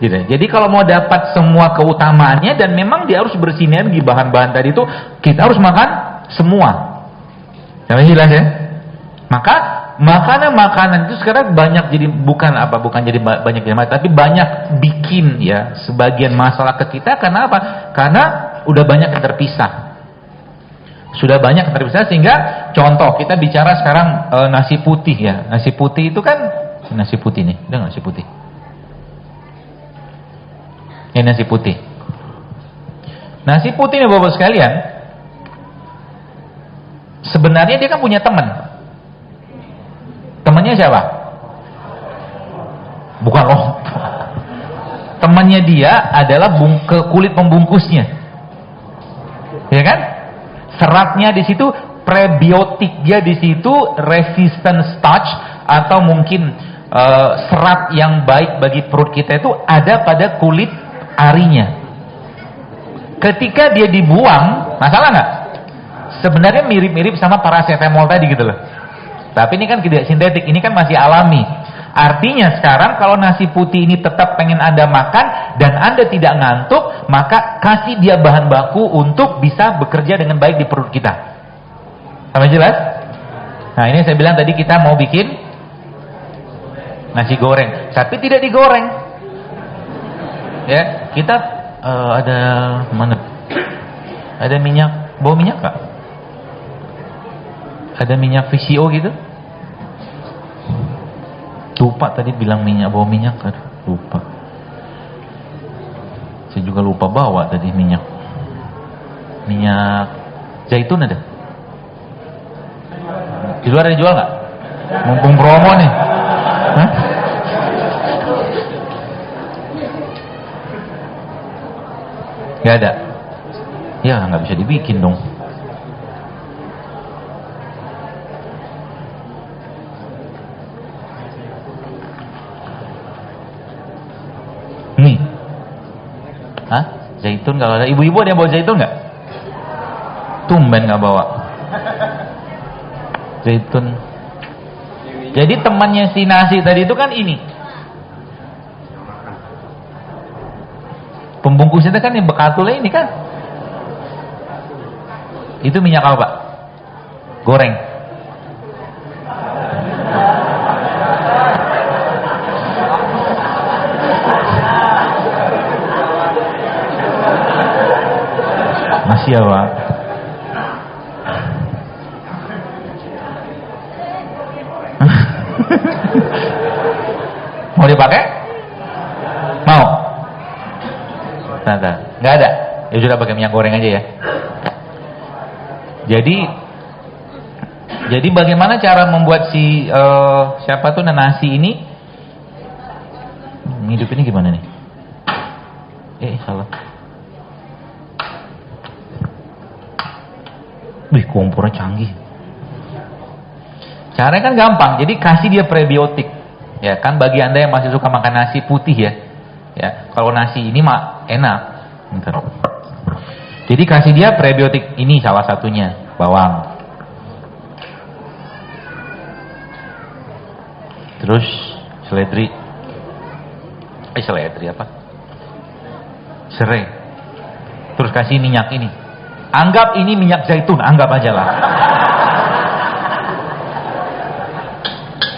Speaker 3: Gitu. Jadi kalau mau dapat semua keutamaannya, dan memang dia harus bersinergi bahan-bahan tadi itu, kita harus makan semua. Jelas ya? Maka makanan-makanan itu sekarang banyak jadi bukan jadi banyak jadi tapi banyak bikin ya sebagian masalah ke kita. Karena apa? Karena udah banyak yang terpisah. Sudah banyak yang terpisah sehingga contoh kita bicara sekarang nasi putih ya. Nasi putih itu kan nasi putih nih, udah nasi putih. Ini nasi putih. Nasi putih nih Bapak sekalian. Sebenarnya dia kan punya teman. Temannya siapa? Bukan loh. Temannya dia adalah kulit pembungkusnya. Ya kan? Seratnya di situ, prebiotiknya di situ, resistant starch atau mungkin serat yang baik bagi perut kita itu ada pada kulit arinya. Ketika dia dibuang, masalah nggak? Sebenarnya mirip-mirip sama paracetamol tadi gitu loh. Tapi ini kan tidak sintetik, ini kan masih alami. Artinya sekarang kalau nasi putih ini tetap pengen Anda makan dan Anda tidak ngantuk, maka kasih dia bahan baku untuk bisa bekerja dengan baik di perut kita. Sama jelas? Nah ini saya bilang tadi kita mau bikin nasi goreng, tapi tidak digoreng. Ya, kita ada mana? Ada minyak Bau minyak Kak? Ada minyak VCO gitu? Lupa tadi bilang minyak, bau minyak. Aduh, lupa. Saya juga lupa bawa tadi minyak. Minyak zaitun ada? Di luar ada jual nggak? Mumpung promo nih. Hah? Gak ada? Ya nggak bisa dibikin dong. Nih. Hah? Zaitun kalau ada. Ibu-ibu ada yang bawa zaitun nggak? Tumben nggak bawa. Zaitun. Jadi temannya si nasi tadi itu kan ini. Pembungkusnya itu kan yang bekatulnya ini kan. Itu minyak apa Pak? Goreng. Masih ya Pak? Mau dipakai? Mau? Tanda. Nggak ada? Ya sudah pakai minyak goreng aja ya. Jadi bagaimana cara membuat si siapa tuh nasi ini? Hidup ini gimana nih? Salah. Wih, kompornya canggih. Caranya kan gampang. Jadi kasih dia prebiotik. Ya kan bagi Anda yang masih suka makan nasi putih ya. Ya, kalau nasi ini mah enak. Bentar. Jadi kasih dia prebiotik ini salah satunya, bawang. Terus seledri. Seledri apa? Serai. Terus kasih minyak ini. Anggap ini minyak zaitun, anggap aja lah.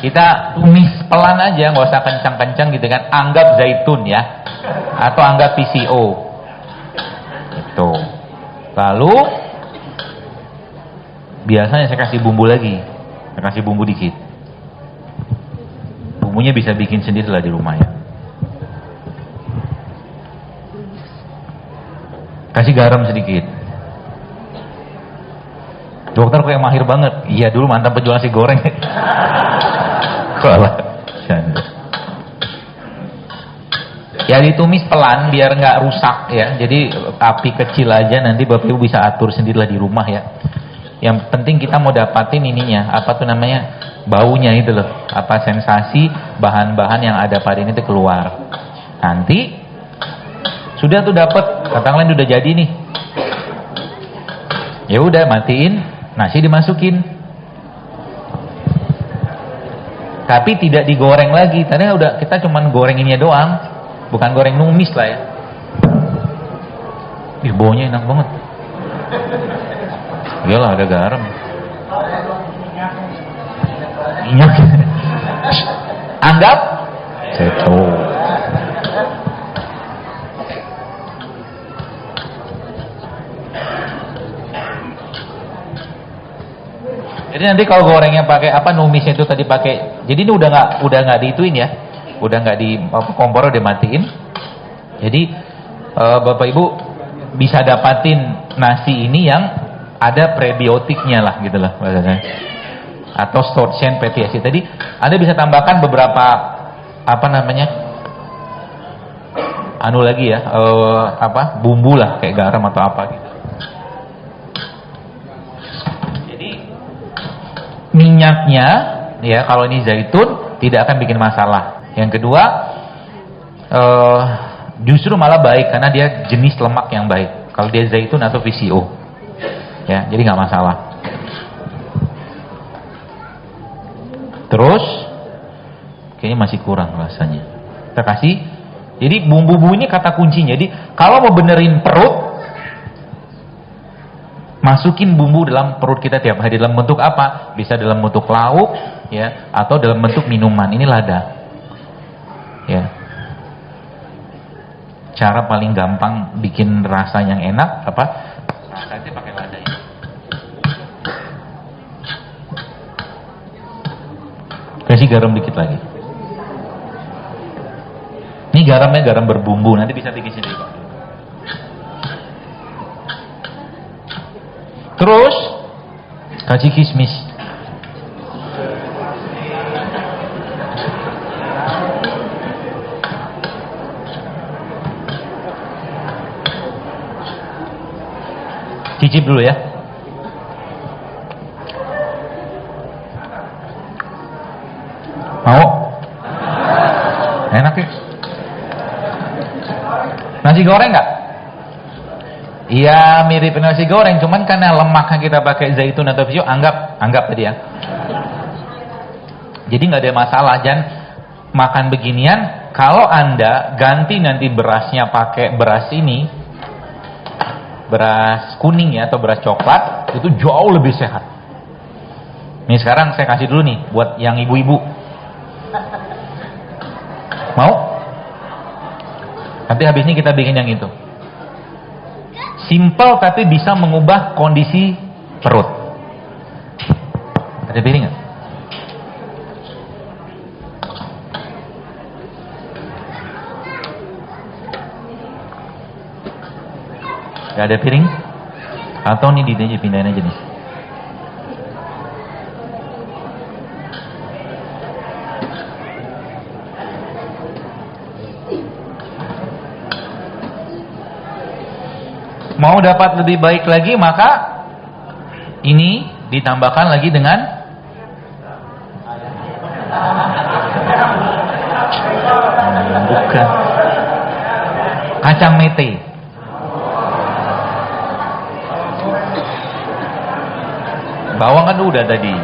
Speaker 3: Kita tumis pelan aja, nggak usah kencang-kencang gitu kan. Anggap zaitun ya, atau anggap PCO. Itu. Lalu biasanya saya kasih bumbu lagi, saya kasih bumbu dikit. Bumbunya bisa bikin sendiri lah di rumah ya. Kasih garam sedikit. Dokter kayak mahir banget. Iya dulu mantan penjual nasi goreng. Ya ditumis pelan biar nggak rusak ya. Jadi api kecil aja, nanti Bapak Ibu bisa atur sendirilah di rumah ya. Yang penting kita mau dapatin ininya, apa tuh namanya, baunya itu loh, apa sensasi bahan-bahan yang ada pada ini tuh keluar. Nanti sudah tuh dapat, katakanlah udah jadi nih. Ya udah matiin, nasi dimasukin. Tapi tidak digoreng lagi. Tadi udah kita cuman goreng ininya doang, bukan goreng numis lah ya. Ih, baunya enak banget. Iyalah ada garam. Minyak. Anggap seto. Jadi nanti kalau gorengnya pakai apa, numisnya itu tadi pakai. Jadi ini udah nggak diituin ya, udah nggak di kompor, udah matiin. Jadi Bapak Ibu bisa dapatin nasi ini yang ada prebiotiknya lah gitu lah bahasanya, atau short chain fatty acid. Tadi Anda bisa tambahkan beberapa apa namanya, anu lagi ya, apa bumbu lah kayak garam atau apa gitu. Minyaknya ya, kalau ini zaitun tidak akan bikin masalah. Yang kedua justru malah baik karena dia jenis lemak yang baik kalau dia zaitun atau VCO ya, jadi nggak masalah. Terus kayaknya masih kurang rasanya, kita kasih. Jadi bumbu-bumbu ini kata kuncinya. Jadi kalau mau benerin perut, masukin bumbu dalam perut kita tiap hari. Dalam bentuk apa? Bisa dalam bentuk lauk ya, atau dalam bentuk minuman. Ini lada ya. Cara paling gampang bikin rasa yang enak apa? Nah, saya pakai lada ya. Kasih garam dikit lagi. Ini garamnya garam berbumbu, nanti bisa bikin sendiri Pak. Terus kasih kismis. Cicip dulu ya. Mau? Enak ya? Nasi goreng nggak? Iya mirip nasi goreng, cuman karena lemaknya kita pakai zaitun atau pisau, anggap tadi ya. Jadi nggak ada masalah, jangan makan beginian. Kalau Anda ganti nanti berasnya pakai beras ini, beras kuning ya atau beras coklat, itu jauh lebih sehat. Nih sekarang saya kasih dulu nih buat yang ibu-ibu. Mau? Nanti habis ini kita bikin yang itu. Simple tapi bisa mengubah kondisi perut. Ada piring nggak? Gak ada piring? Atau nih pindahin aja nih. Mau dapat lebih baik lagi, maka ini ditambahkan lagi dengan bukan kacang mete. Bawang kan udah tadi.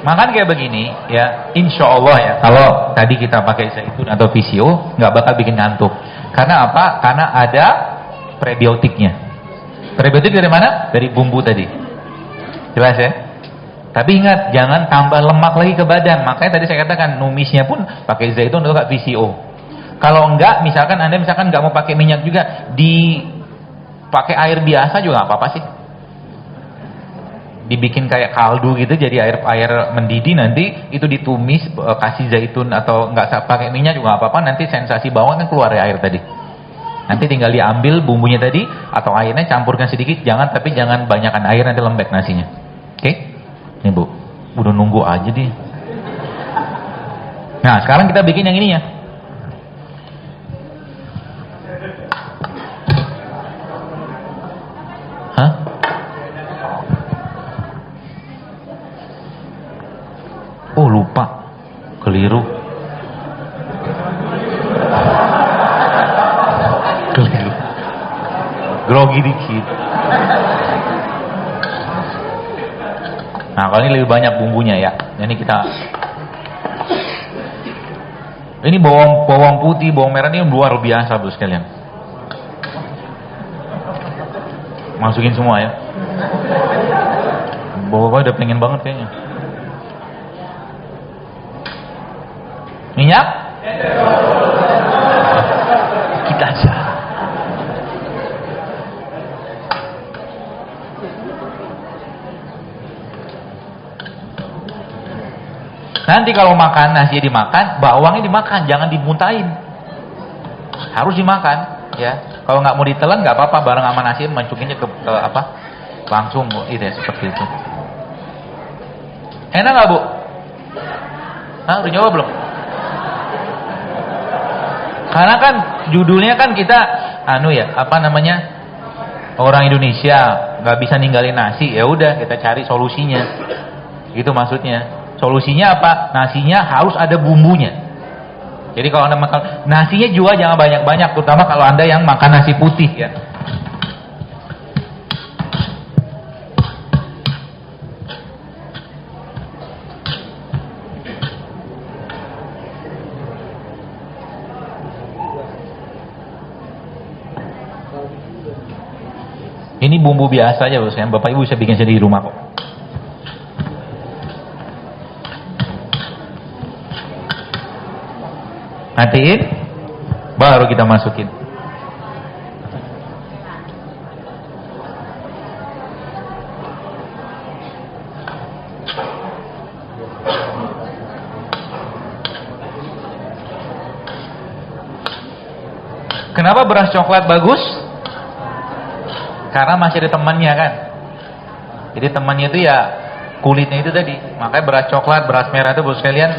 Speaker 3: Makan kayak begini ya, insya Allah ya, kalau tadi kita pakai zaitun atau visio nggak bakal bikin ngantuk. Karena apa? Karena ada prebiotiknya. Prebiotik dari mana? Dari bumbu tadi. Jelas ya? Tapi ingat, jangan tambah lemak lagi ke badan. Makanya tadi saya katakan numisnya pun pakai zaitun atau nggak visio. Kalau enggak, misalkan Anda nggak mau pakai minyak juga, pakai air biasa juga nggak apa-apa sih. Dibikin kayak kaldu gitu, jadi air mendidih, nanti itu ditumis, kasih zaitun atau nggak pakai minyak juga nggak apa-apa. Nanti sensasi bawang kan keluar ya air tadi. Nanti tinggal diambil bumbunya tadi atau airnya, campurkan sedikit, tapi jangan banyakkan air, nanti lembek nasinya. Oke? Nih Bu, udah nunggu aja dia. Nah sekarang kita bikin yang ininya. Hah? Oh lupa, keliru. Grogi dikit. Nah kalau ini lebih banyak bumbunya ya. Ini kita, ini bawang putih, bawang merah ini luar biasa Bu sekalian. Masukin semua ya. Bapak udah pengen banget kayaknya. Minyak? Kita aja. Nanti kalau makan, nasi dimakan, bawangnya dimakan, jangan dimuntahin. Harus dimakan, ya. Kalau nggak mau ditelan nggak apa-apa, bareng sama nasi masukinnya ke apa? Langsung itu ya, seperti itu. Enak nggak Bu? Hah, udah nyoba belum? Karena kan judulnya kan kita orang Indonesia nggak bisa ninggalin nasi, ya udah kita cari solusinya. Gitu maksudnya. Solusinya apa? Nasinya harus ada bumbunya. Jadi kalau Anda makan nasinya juga jangan banyak-banyak, terutama kalau Anda yang makan nasi putih ya. Ini bumbu biasa aja, Bapak Ibu bisa bikin sendiri di rumah kok. Matiin, baru kita masukin. Kenapa beras coklat bagus? Karena masih ada temannya kan. Jadi temannya itu ya kulitnya itu tadi. Makanya beras coklat, beras merah itu bos sekalian,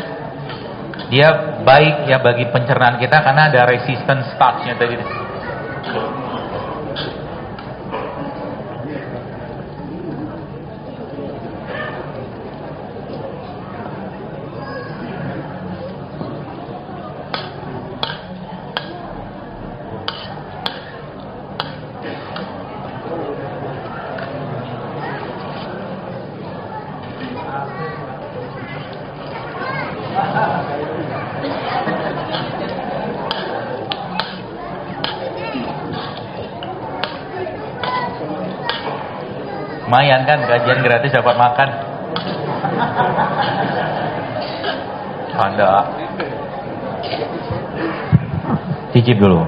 Speaker 3: dia baik ya bagi pencernaan kita karena ada resistance starch-nya tadi. Lumayan kan, gajian gratis dapat makan. Anda cicip dulu.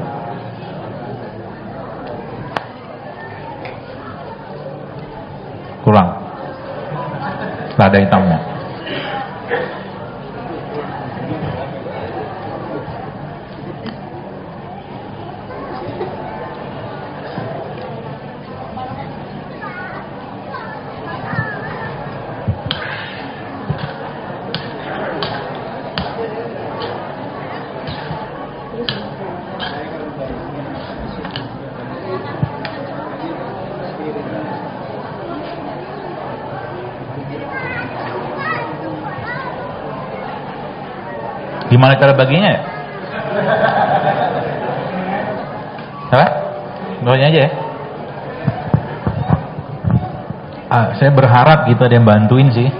Speaker 3: Kurang. Lada hitamnya. Gimana cara baginya ya? Apa? Baginya aja ya? Saya berharap gitu ada yang bantuin sih.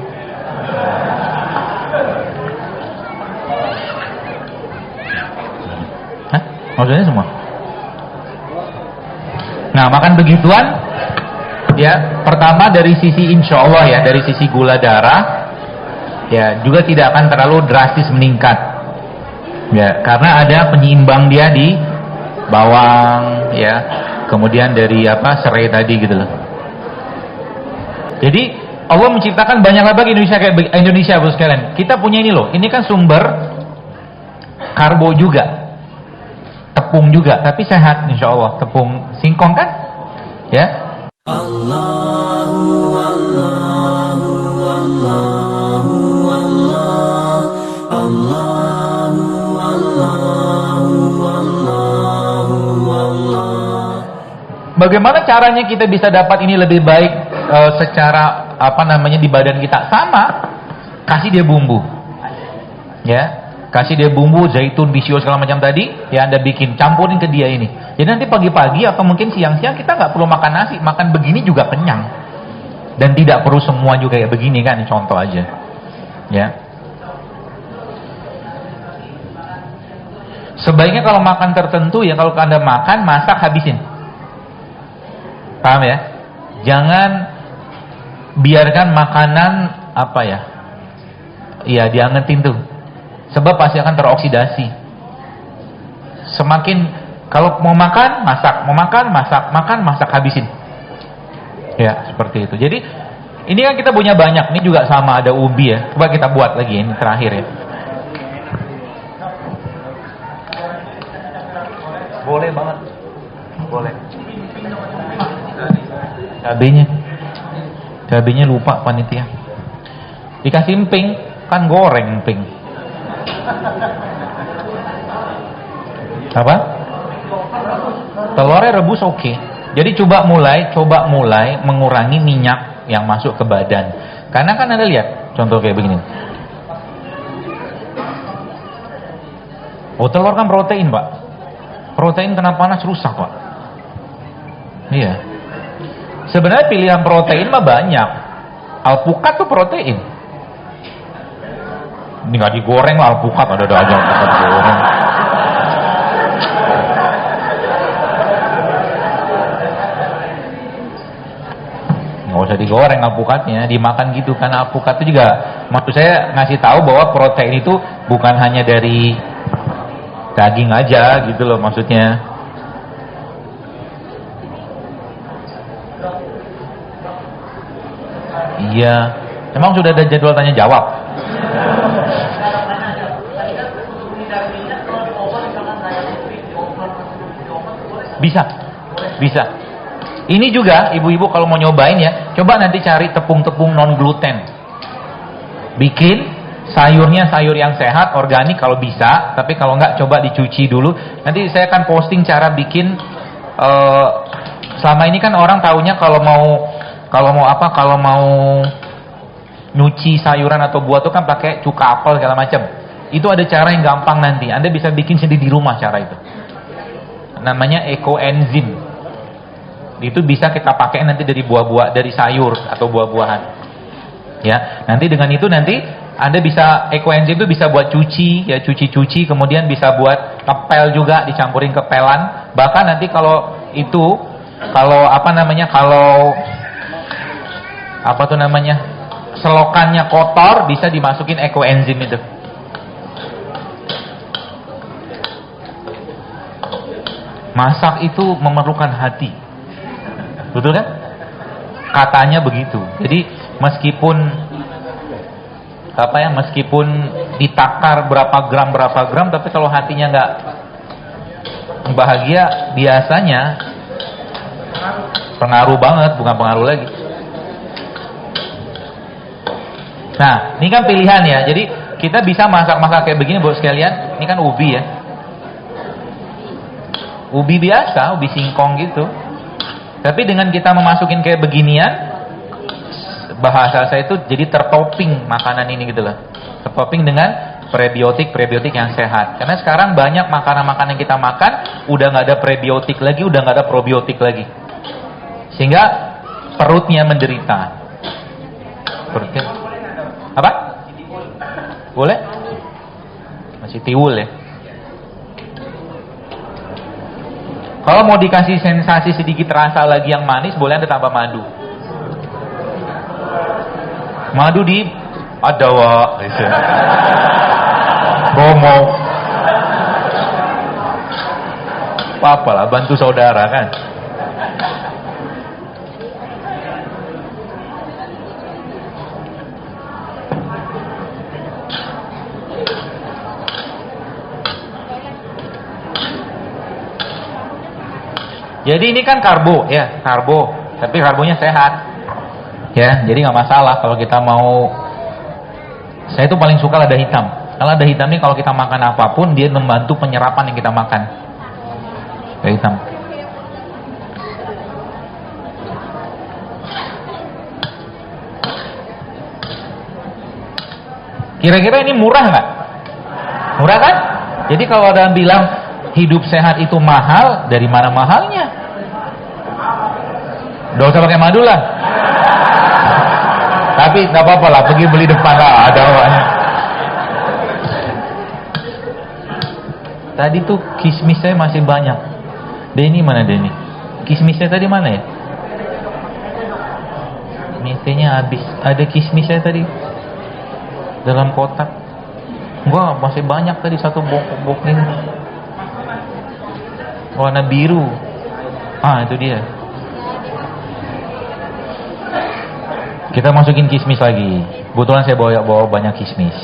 Speaker 3: Hah? Maksudnya semua? Nah, makan begituan ya, pertama dari sisi insya Allah ya, dari sisi gula darah ya juga tidak akan terlalu drastis meningkat. Ya, karena ada penyeimbang dia di bawang ya, kemudian dari serai tadi gitu loh. Jadi Allah menciptakan banyak lagi Indonesia bos sekalian. Kita punya ini loh, ini kan sumber karbo juga, tepung juga, tapi sehat insya Allah, tepung singkong kan, ya. Allahu Allahu Allahu Allah Allah. Bagaimana caranya kita bisa dapat ini lebih baik secara di badan kita? Sama, kasih dia bumbu, ya, kasih dia bumbu zaitun, bisio segala macam tadi, ya Anda bikin, campurin ke dia ini. Jadi nanti pagi-pagi atau mungkin siang-siang kita nggak perlu makan nasi, makan begini juga kenyang, dan tidak perlu semua juga kayak begini kan, contoh aja, ya. Sebaiknya kalau makan tertentu ya, kalau Anda makan, masak, habisin. Paham ya? Jangan biarkan makanan ya diangetin tuh. Sebab pasti akan teroksidasi. Semakin kalau mau makan, masak, mau makan, masak, makan, masak, habisin. Ya, seperti itu. Jadi ini kan kita punya banyak, ini juga sama, ada ubi ya. Coba kita buat lagi, ini terakhir ya. Boleh banget. Boleh. Cabenya lupa panitia. Dikasih emping, kan goreng emping. Apa? Telurnya rebus oke. Jadi coba mulai mengurangi minyak yang masuk ke badan. Karena kan Anda lihat contoh kayak begini. Oh, telur kan protein, Pak. Protein kena panas rusak, Pak. Iya. Sebenarnya pilihan protein mah banyak. Alpukat tuh protein. Ini nggak digoreng lah, alpukat ada aja alpukat digoreng. Nggak usah digoreng alpukatnya, dimakan gitu. Karena alpukat itu juga, maksud saya ngasih tahu bahwa protein itu bukan hanya dari daging aja gitu loh maksudnya. Iya, emang sudah ada jadwal tanya jawab? Bisa, bisa. Ini juga ibu-ibu kalau mau nyobain ya, coba nanti cari tepung-tepung non gluten. Bikin sayurnya sayur yang sehat, organik kalau bisa, tapi kalau enggak coba dicuci dulu. Nanti saya akan posting cara bikin. Selama ini kan orang taunya kalau mau nyuci sayuran atau buah itu kan pakai cuka apel segala macam. Itu ada cara yang gampang nanti. Anda bisa bikin sendiri di rumah cara itu. Namanya ekoenzim. Itu bisa kita pakai nanti dari buah-buah, dari sayur atau buah-buahan. Ya, nanti dengan itu nanti Anda bisa ekoenzim itu bisa buat cuci, ya cuci-cuci, kemudian bisa buat kepel juga, dicampurin kepelan. Bahkan nanti kalau selokannya kotor bisa dimasukin ekoenzim itu. Masak itu memerlukan hati. Betul kan? Katanya begitu. Jadi meskipun ditakar berapa gram, tapi kalau hatinya nggak bahagia, biasanya pengaruh banget, bukan pengaruh lagi. Nah, ini kan pilihan ya. Jadi kita bisa masak-masak kayak begini buat sekalian. Ini kan ubi ya. Ubi biasa, ubi singkong gitu. Tapi dengan kita memasukin kayak beginian, bahasa saya itu jadi tertopping makanan ini gitu loh. Tertopping dengan prebiotik yang sehat. Karena sekarang banyak makanan-makanan yang kita makan udah nggak ada prebiotik lagi, udah nggak ada probiotik lagi. Sehingga perutnya menderita. Perutnya apa? Boleh? Masih tiwul ya. Kalau mau dikasih sensasi sedikit rasa lagi yang manis, boleh Anda tambah madu. Madu di adawa, Romo. Apa lah, bantu saudara kan. Jadi ini kan karbo ya, tapi karbonya sehat. Ya, jadi nggak masalah kalau kita mau. Saya tuh paling suka lada hitam. Kalau lada hitam ini kalau kita makan apapun dia membantu penyerapan yang kita makan. Lada hitam. Kira-kira ini murah nggak? Murah kan? Jadi kalau ada yang bilang hidup sehat itu mahal, dari mana mahalnya? Nggak usah pakai madu lah. Tapi nggak apa-apa lah, pergi beli depan lah, ada awalnya. Tadi tuh kismis saya masih banyak. Denny mana Denny? Kismisnya tadi mana ya? Mitenya habis. Ada kismis saya tadi dalam kotak. Gua masih banyak tadi, satu bok ini. Warna biru. Ah, itu dia. Kita masukin kismis lagi. Kebetulan saya bawa banyak kismis.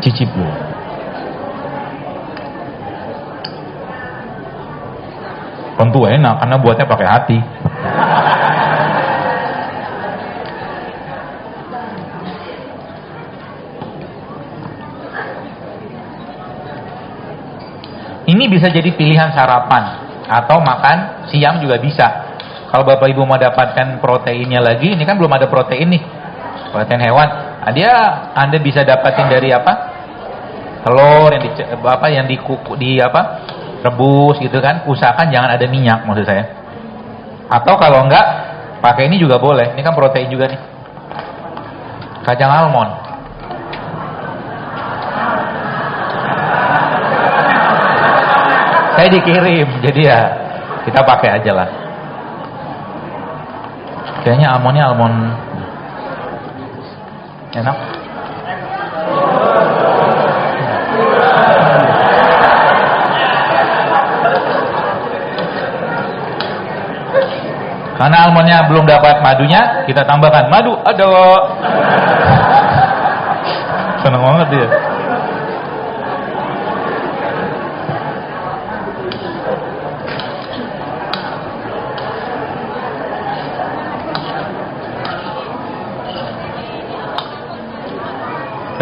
Speaker 3: Cicip dulu. Tentu enak karena buatnya pakai hati. Ini bisa jadi pilihan sarapan atau makan siang juga bisa. Kalau Bapak Ibu mau dapatkan proteinnya lagi, ini kan belum ada protein nih, protein hewan. Nah, Anda bisa dapatin dari apa? Telur yang rebus gitu kan. Usahakan jangan ada minyak maksud saya. Atau kalau enggak, pakai ini juga boleh. Ini kan protein juga nih. Kacang almond. Saya dikirim, jadi ya kita pakai aja lah. Kayaknya almondnya almond enak. Karena almondnya belum dapat madunya, kita tambahkan madu. Aduh, seneng banget dia.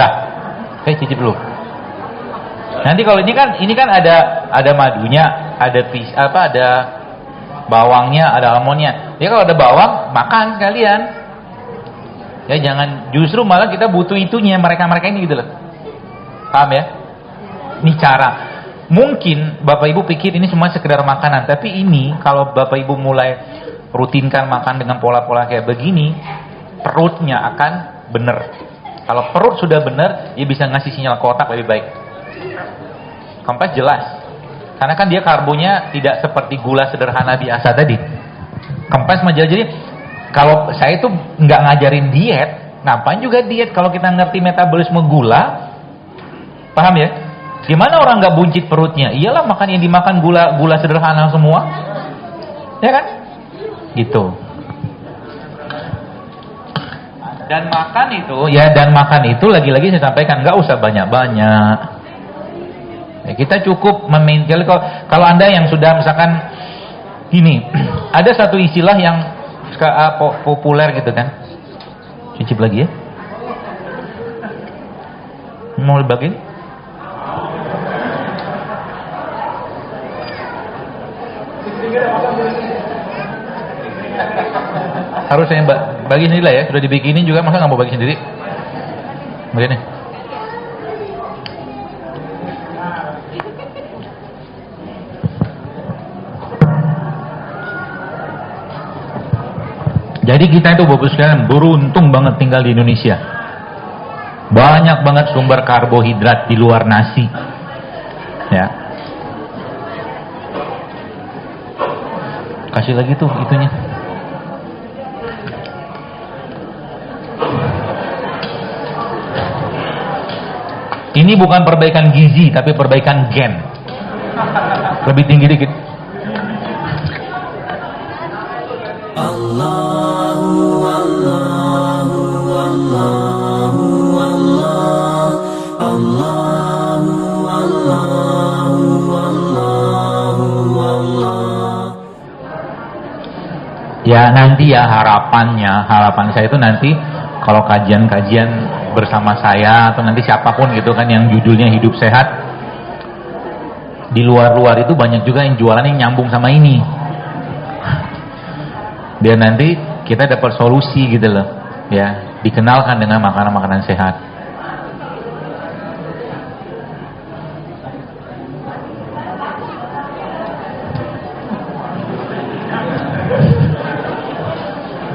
Speaker 3: Dah, cicip dulu. Nanti kalau ini kan ada madunya, ada bawangnya, ada almondnya. Ya kalau ada bawang, makan sekalian. Ya jangan, justru malah kita butuh itunya mereka ini gitu loh. Paham ya? Ini cara. Mungkin Bapak Ibu pikir ini semua sekedar makanan, tapi ini kalau Bapak Ibu mulai rutinkan makan dengan pola-pola kayak begini, perutnya akan bener. Kalau perut sudah bener, dia bisa ngasih sinyal ke otak lebih baik. Kempes jelas. Karena kan dia karbonya tidak seperti gula sederhana biasa tadi. Kempes jadi kalau saya itu nggak ngajarin diet, ngapain juga diet kalau kita ngerti metabolisme gula? Paham ya? Gimana orang nggak buncit perutnya? Iyalah makan yang dimakan gula sederhana semua. Ya kan? Gitu. Dan makan itu lagi-lagi saya sampaikan nggak usah banyak-banyak. Ya, kita cukup memaintain. Kalau Anda yang sudah misalkan gini, ada satu istilah yang populer gitu kan. Cicip lagi ya. Mau dibagiin? Harus saya bagi sendiri lah ya. Sudah dibikinin juga, masa nggak mau bagi sendiri? Begini. Jadi kita itu Bapak sekalian beruntung banget tinggal di Indonesia. Banyak banget sumber karbohidrat di luar nasi. Ya. Kasih lagi tuh itunya. Ini bukan perbaikan gizi, tapi perbaikan gen. Lebih tinggi dikit. Allahu Allahu Allahu Allah Allahu Allahu Allahu Allah. Ya nanti ya harapan saya itu nanti kalau kajian-kajian bersama saya atau nanti siapapun gitu kan yang judulnya hidup sehat, di luar-luar itu banyak juga yang jualan yang nyambung sama ini, biar nanti kita dapat solusi gitu loh ya, dikenalkan dengan makanan-makanan sehat.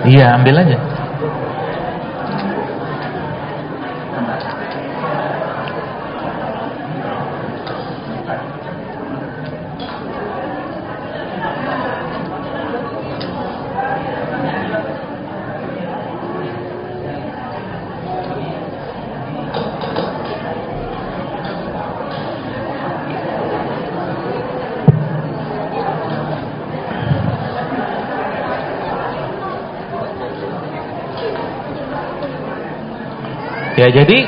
Speaker 3: Iya, ambil aja. Ya jadi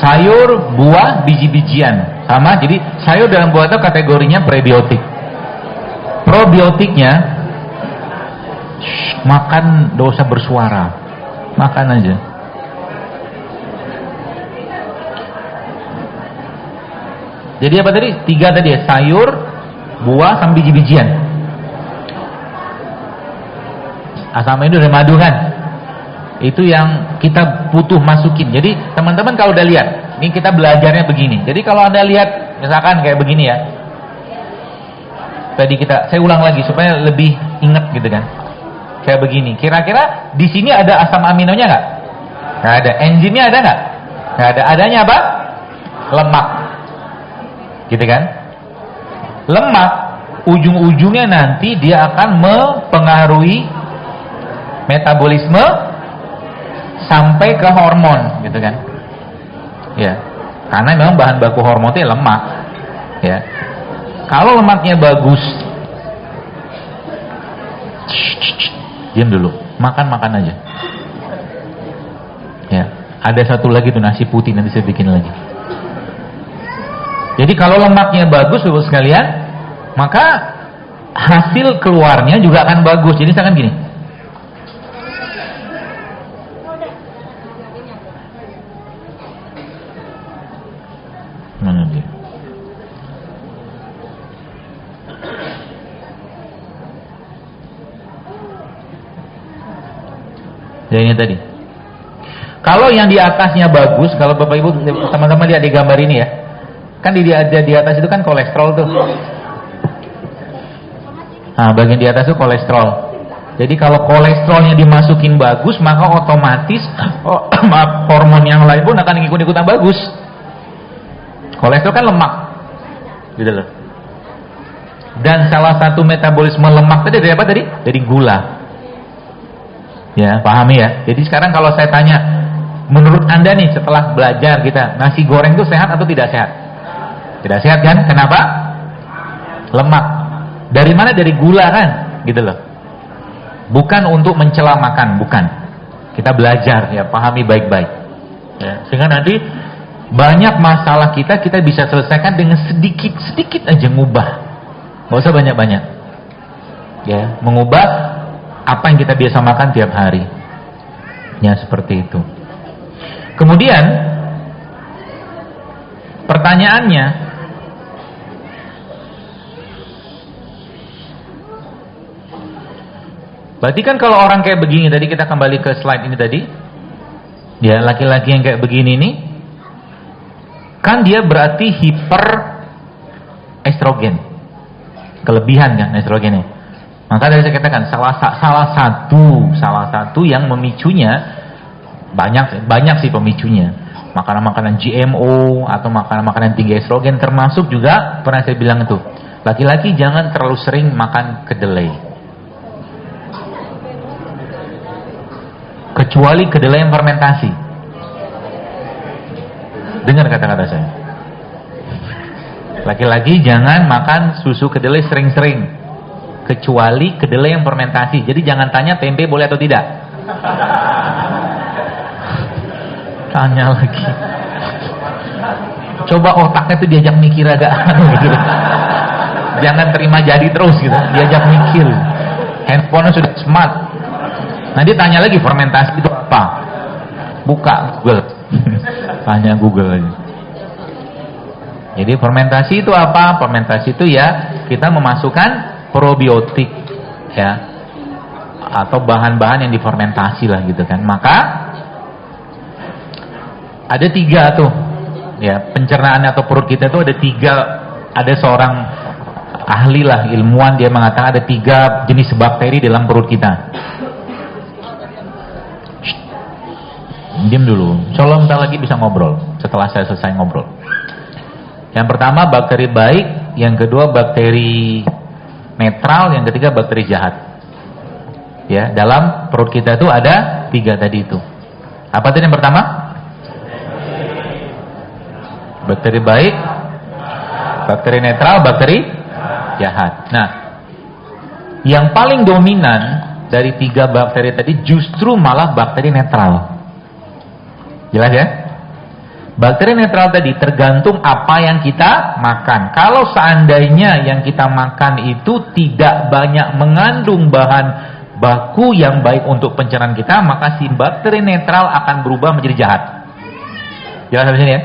Speaker 3: sayur, buah, biji-bijian sama. Jadi sayur dalam buah itu kategorinya prebiotik. Probiotiknya makan dosa bersuara, makan aja. Jadi apa tadi? 3 tadi ya, sayur, buah, sama biji-bijian. Sama itu dari madu kan? Itu yang kita butuh masukin. Jadi teman-teman kalau udah lihat, ini kita belajarnya begini. Jadi kalau Anda lihat misalkan kayak begini ya. Tadi saya ulang lagi supaya lebih ingat gitu kan. Kayak begini. Kira-kira di sini ada asam aminonya nggak? Nggak ada. Enzimnya ada nggak? Nggak ada. Adanya apa? Lemak. Gitu kan? Lemak ujung-ujungnya nanti dia akan mempengaruhi metabolisme sampai ke hormon, gitu kan? Ya, karena memang bahan baku hormon itu lemak. Ya, kalau lemaknya bagus, diam dulu, makan aja. Ya, ada satu lagi tuh nasi putih, nanti saya bikin lagi. Jadi kalau lemaknya bagus, Bapak sekalian, maka hasil keluarnya juga akan bagus. Jadi misalkan gini, mana dia? Ya ini tadi. Kalau yang di atasnya bagus, kalau Bapak Ibu teman-teman lihat di gambar ini ya, kan di atas itu kan kolesterol tuh. Nah, bagian di atas itu kolesterol. Jadi kalau kolesterolnya dimasukin bagus, maka otomatis hormon yang lain pun akan ikut-ikutan bagus. Kolesterol kan lemak, gitu loh. Dan salah satu metabolisme lemak tadi dari apa tadi? Dari gula. Ya, pahami ya. Jadi sekarang kalau saya tanya, menurut Anda nih setelah belajar kita, nasi goreng itu sehat atau tidak sehat? Tidak sehat kan? Kenapa? Lemak. Dari mana? Dari gula kan? Gitu loh. Bukan untuk mencela makan, bukan. Kita belajar ya, pahami baik-baik. Ya, sehingga nanti banyak masalah kita bisa selesaikan dengan sedikit aja ngubah. Nggak usah banyak-banyak. Ya, mengubah apa yang kita biasa makan tiap hari. Ya, seperti itu. Kemudian pertanyaannya, berarti kan kalau orang kayak begini, tadi kita kembali ke slide ini tadi, ya, laki-laki yang kayak begini nih, kan dia berarti hiper estrogen, kelebihan kan estrogennya. Maka dari saya katakan salah satu yang memicunya banyak sih pemicunya. Makanan-makanan GMO atau makanan-makanan tinggi estrogen, termasuk juga pernah saya bilang itu, laki-laki jangan terlalu sering makan kedelai. Kecuali kedelai yang fermentasi. Dengar kata-kata saya. Laki-laki jangan makan susu kedelai sering-sering. Kecuali kedelai yang fermentasi. Jadi jangan tanya tempe boleh atau tidak. Tanya lagi. Coba otaknya itu diajak mikir agak gitu. Jangan terima jadi terus gitu. Diajak mikir. Handphone sudah smart. Nanti tanya lagi fermentasi itu apa? Buka Google. Tanya Google aja. Jadi fermentasi itu apa? Fermentasi itu ya kita memasukkan probiotik ya, atau bahan-bahan yang difermentasi lah gitu kan. Maka ada 3 tuh ya, pencernaan atau perut kita tuh ada 3. Ada seorang ahli lah, ilmuwan, dia mengatakan ada 3 jenis bakteri dalam perut kita. Diam dulu, insya Allah bentar lagi bisa ngobrol setelah saya selesai ngobrol. Yang pertama bakteri baik, yang kedua bakteri netral, yang ketiga bakteri jahat. Ya, dalam perut kita itu ada 3 tadi itu. Apa tadi yang pertama? Bakteri baik, bakteri netral, bakteri jahat. Nah, yang paling dominan dari 3 bakteri tadi justru malah bakteri netral. Jelas ya? Bakteri netral tadi tergantung apa yang kita makan. Kalau seandainya yang kita makan itu tidak banyak mengandung bahan baku yang baik untuk pencernaan kita, maka si bakteri netral akan berubah menjadi jahat. Jelas sampai sini ya?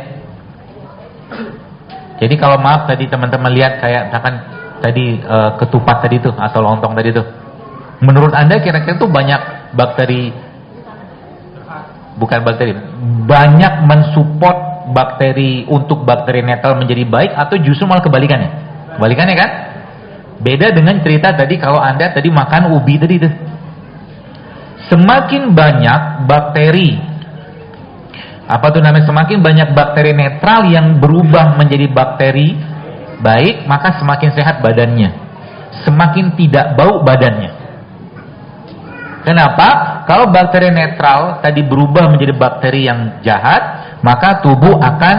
Speaker 3: Jadi kalau maaf tadi teman-teman lihat kayak misalkan tadi ketupat tadi tuh atau lontong tadi tuh, menurut Anda kira-kira tuh banyak bakteri, bukan bakteri, banyak mensupport bakteri untuk bakteri netral menjadi baik, atau justru malah kebalikannya? Kebalikannya kan? Beda dengan cerita tadi kalau Anda tadi makan ubi tadi tuh. Semakin banyak bakteri, apa tuh namanya, semakin banyak bakteri netral yang berubah menjadi bakteri baik, maka semakin sehat badannya. semakin tidak bau badannya. Kenapa? Kalau bakteri netral tadi berubah menjadi bakteri yang jahat, maka tubuh akan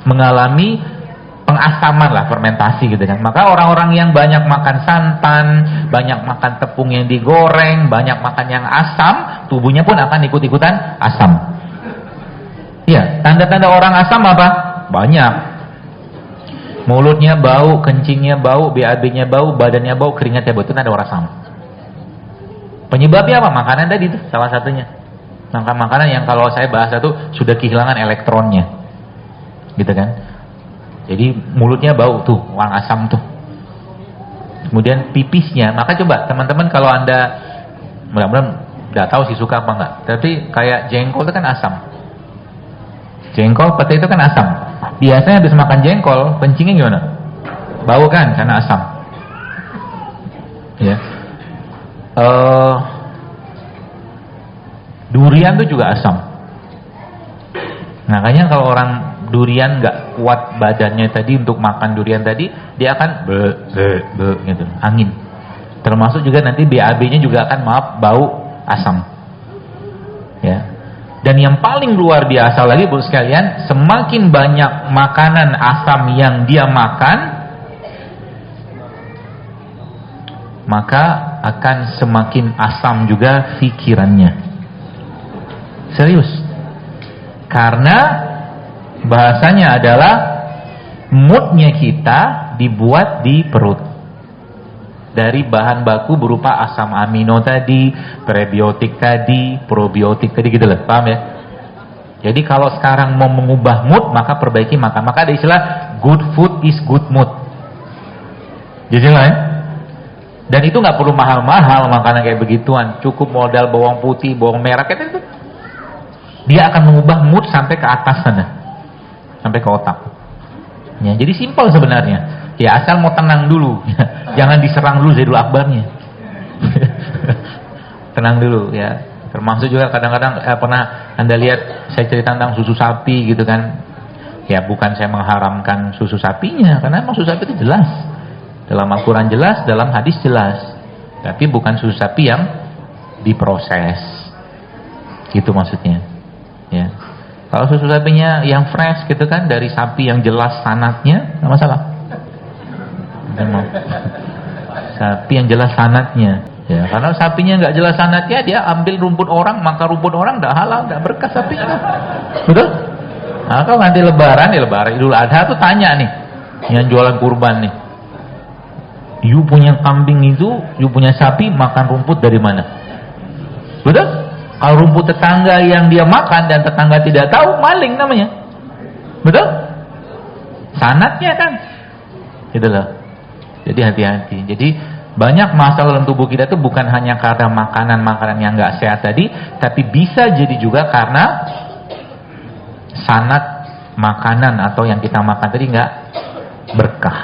Speaker 3: mengalami pengasaman lah, fermentasi gitu kan. Maka orang-orang yang banyak makan santan, banyak makan tepung yang digoreng, banyak makan yang asam, tubuhnya pun akan ikut-ikutan asam. Iya, tanda-tanda orang asam apa? Banyak. Mulutnya bau, kencingnya bau, BAB-nya bau, badannya bau, keringatnya bau, itu tanda orang asam. Penyebabnya apa? Makanan tadi itu salah satunya. Makanan yang kalau saya bahas itu sudah kehilangan elektronnya, gitu kan? Jadi mulutnya bau tuh, orang asam tuh. Kemudian pipisnya, maka coba teman-teman kalau anda, mudah-mudahan nggak tahu sih suka apa enggak, tapi kayak jengkol itu kan asam. Jengkol, pete itu kan asam. Biasanya habis makan jengkol, kencingnya gimana? Bau kan, karena asam. Ya. Durian itu juga asam. Makanya kalau orang durian nggak kuat badannya tadi untuk makan durian tadi, dia akan gitu, angin. Termasuk juga nanti BAB-nya juga akan bau asam. Ya. Dan yang paling luar biasa lagi Bapak sekalian, semakin banyak makanan asam yang dia makan, maka akan semakin asam juga pikirannya. Serius. Karena bahasanya adalah moodnya kita dibuat di perut. Dari bahan baku berupa asam amino tadi, prebiotik tadi, probiotik tadi gitu loh. Paham ya? Jadi kalau sekarang mau mengubah mood, maka perbaiki makan. Maka ada istilah good food is good mood. Jadi lah ya? Dan itu nggak perlu mahal-mahal makanan kayak begituan. Cukup modal bawang putih, bawang merah kayak itu. Dia akan mengubah mood sampai ke atas sana, sampai ke otak. Ya, jadi simpel sebenarnya. Ya asal mau tenang dulu, jangan diserang dulu Zaidul Akbarnya. Tenang dulu ya. Termasuk juga kadang-kadang pernah anda lihat saya cerita tentang susu sapi gitu kan. Ya bukan saya mengharamkan susu sapinya, karena memang susu sapi itu jelas. Dalam Al-Quran jelas, dalam hadis jelas. Tapi bukan susu sapi yang diproses. Gitu maksudnya. Ya. Kalau susu sapinya yang fresh gitu kan, dari sapi yang jelas sanatnya, nggak masalah. Sapi yang jelas sanatnya. Ya, karena sapinya nggak jelas sanatnya, dia ambil rumput orang, maka rumput orang nggak halal, nggak berkah sapinya. Betul? Nah, kalau nanti lebaran, ya lebaran Idul Adha tuh tanya nih, yang jualan kurban nih. You punya kambing itu, you punya sapi, makan rumput dari mana? Betul? Kalau rumput tetangga yang dia makan dan tetangga tidak tahu, maling namanya. Betul? Sanatnya kan. Gitu loh. Jadi hati-hati. Jadi banyak masalah dalam tubuh kita itu bukan hanya karena makanan-makanan yang nggak sehat tadi, tapi bisa jadi juga karena sanat makanan atau yang kita makan tadi nggak berkah.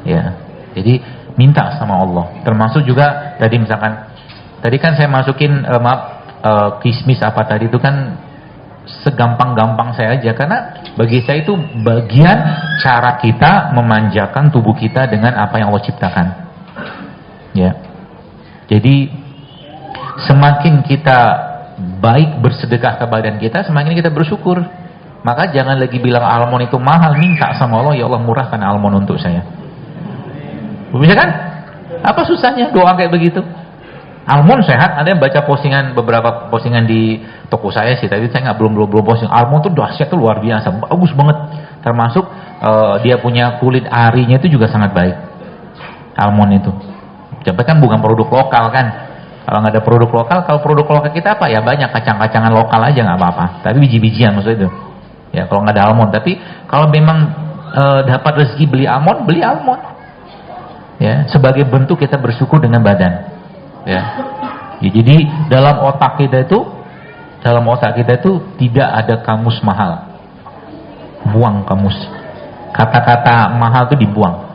Speaker 3: Ya. Jadi minta sama Allah. Termasuk juga tadi misalkan, tadi kan saya masukin kismis apa tadi itu kan segampang-gampang saya aja, karena bagi saya itu bagian cara kita memanjakan tubuh kita dengan apa yang Allah ciptakan. Ya. Jadi semakin kita baik bersedekah ke badan kita, semakin kita bersyukur. Maka jangan lagi bilang almond itu mahal, minta sama Allah, ya Allah murahkan almond untuk saya. Bisa kan? Apa susahnya doa kayak begitu? Almond sehat. Ada yang baca postingan, beberapa postingan di toko saya sih. Tadi saya belum posting. Almond tuh dahsyat tuh luar biasa, bagus banget. Termasuk dia punya kulit arinya itu juga sangat baik. Almond itu. Tapi kan bukan produk lokal kan. Kalau nggak ada produk lokal, kalau produk lokal kita apa ya banyak kacang-kacangan lokal aja nggak apa-apa. Tapi biji-bijian maksudnya itu. Ya kalau nggak ada almond. Tapi kalau memang dapat rezeki beli almond, beli almond. Ya, sebagai bentuk kita bersyukur dengan badan. Ya. Jadi dalam otak kita itu tidak ada kamus mahal. Buang kamus. Kata-kata mahal itu dibuang.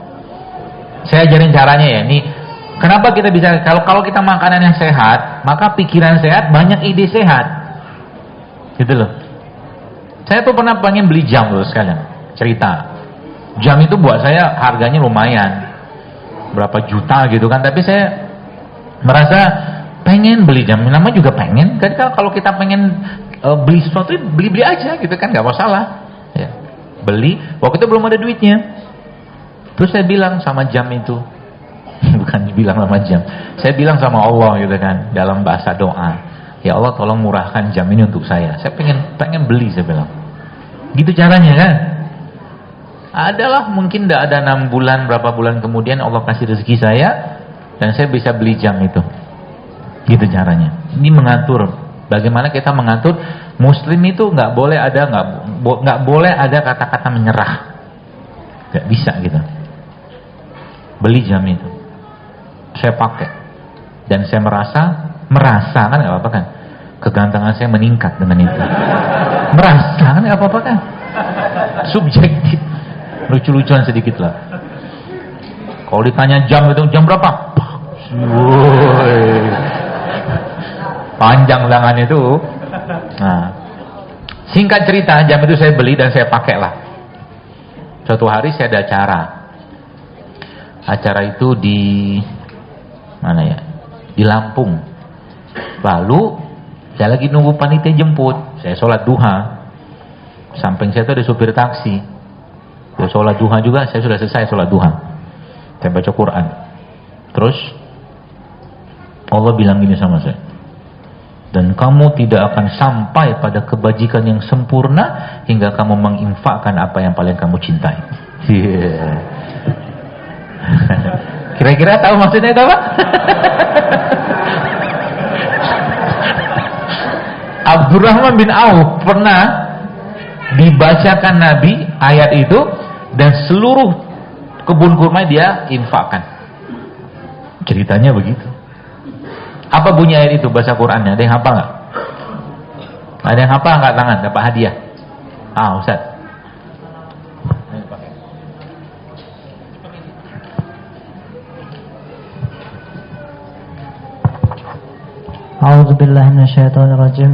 Speaker 3: Saya ajarin caranya ya. Ini kenapa kita bisa, kalau kita makanan yang sehat, maka pikiran sehat, banyak ide sehat. Gitu loh. Saya tuh pernah pengen beli jam loh sekalian. Cerita. Jam itu buat saya harganya lumayan. berapa juta gitu kan, tapi saya merasa pengen beli jam. Namanya juga pengen. Jadi kalau kita pengen beli sesuatu, beli aja gitu kan, nggak masalah. Ya. Beli. Waktu itu belum ada duitnya. Terus saya bilang sama jam itu, bukan bilang sama jam, saya bilang sama Allah gitu kan, dalam bahasa doa, ya Allah tolong murahkan jam ini untuk saya. Saya pengen beli, saya bilang. Gitu caranya kan. Adalah mungkin tidak ada 6 bulan, berapa bulan kemudian Allah kasih rezeki saya dan saya bisa beli jam itu. Gitu caranya. Ini mengatur. Bagaimana kita mengatur Muslim itu nggak boleh ada kata-kata menyerah. Nggak bisa gitu. Beli jam itu, saya pakai dan saya merasa kan nggak apa-apa kan? Kegantengan saya meningkat dengan itu. Merasa kan nggak apa-apa kan? Subjektif. Lucu-lucuan sedikit lah. Kalau ditanya jam itu jam berapa? Woy. Panjang lengan itu. Nah, singkat cerita, jam itu saya beli dan saya pakai lah. Suatu hari saya ada acara. Acara itu di mana ya? Di Lampung. Lalu saya lagi nunggu panitia jemput. Saya sholat duha. Samping saya itu ada supir taksi. Dia sholat duha juga, saya sudah selesai sholat duha. Saya baca Quran. Terus Allah bilang gini sama saya, dan kamu tidak akan sampai pada kebajikan yang sempurna hingga kamu menginfakkan apa yang paling kamu cintai. Yeah. Kira-kira tahu maksudnya itu apa? Abdurrahman bin Auf pernah dibacakan Nabi ayat itu dan seluruh kebun kurma dia infakkan. Ceritanya begitu. Apa bunyi ayat itu bahasa Qurannya? Ada yang hafal nggak? Ada yang hafal angkat tangan dapat hadiah. Ustaz.
Speaker 1: A'udzubillahi minasyaitonirrajim.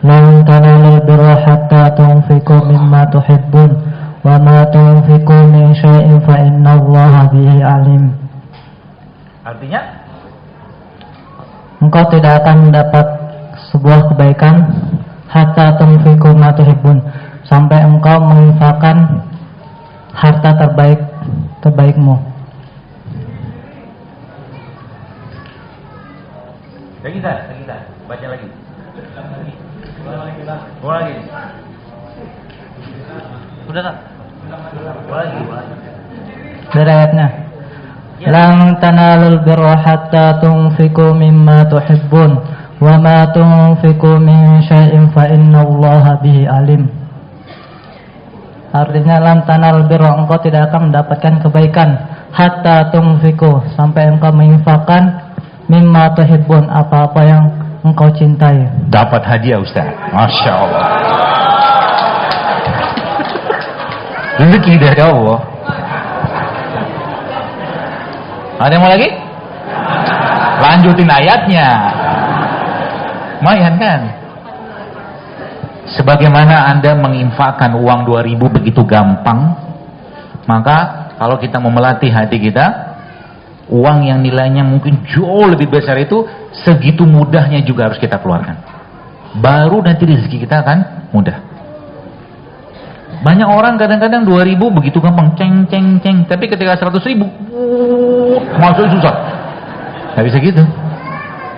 Speaker 1: Lan tanalul birra hatta tunfiqu mimma tuhibbun wa ma tunfiqu min syai'in fa innallaha bihi alim.
Speaker 3: Artinya,
Speaker 1: engkau tidak akan mendapat sebuah kebaikan hatta tunfiqu ma tuhibbun, sampai engkau menginfakkan harta terbaikmu.
Speaker 3: Kita baca lagi. Ulang lagi. Sudah tak? Ulang lagi.
Speaker 1: Dari ayatnya. Lan tanalul birra hatta tunfiqu mimma tuhibbun wa ma tunfiqu min syai'in fa innallaha bihi alim. Artinya lan tanalul birra, engkau tidak akan mendapatkan kebaikan hatta tunfiqu, sampai engkau menginfakkan mimma tuhibbun, apa-apa yang engkau cintai.
Speaker 3: Dapat hadiah Ustaz. Masya Allah. Rezeki dari Allah. Ada yang mau lagi? Lanjutin ayatnya. Lumayan kan? Sebagaimana Anda menginfakkan uang 2.000 begitu gampang, maka kalau kita mau melatih hati kita, uang yang nilainya mungkin jauh lebih besar itu segitu mudahnya juga harus kita keluarkan. Baru nanti rezeki kita akan mudah. Banyak orang kadang-kadang 2.000 begitu gampang, ceng. Tapi ketika 100.000, masuk susah. Nggak bisa gitu.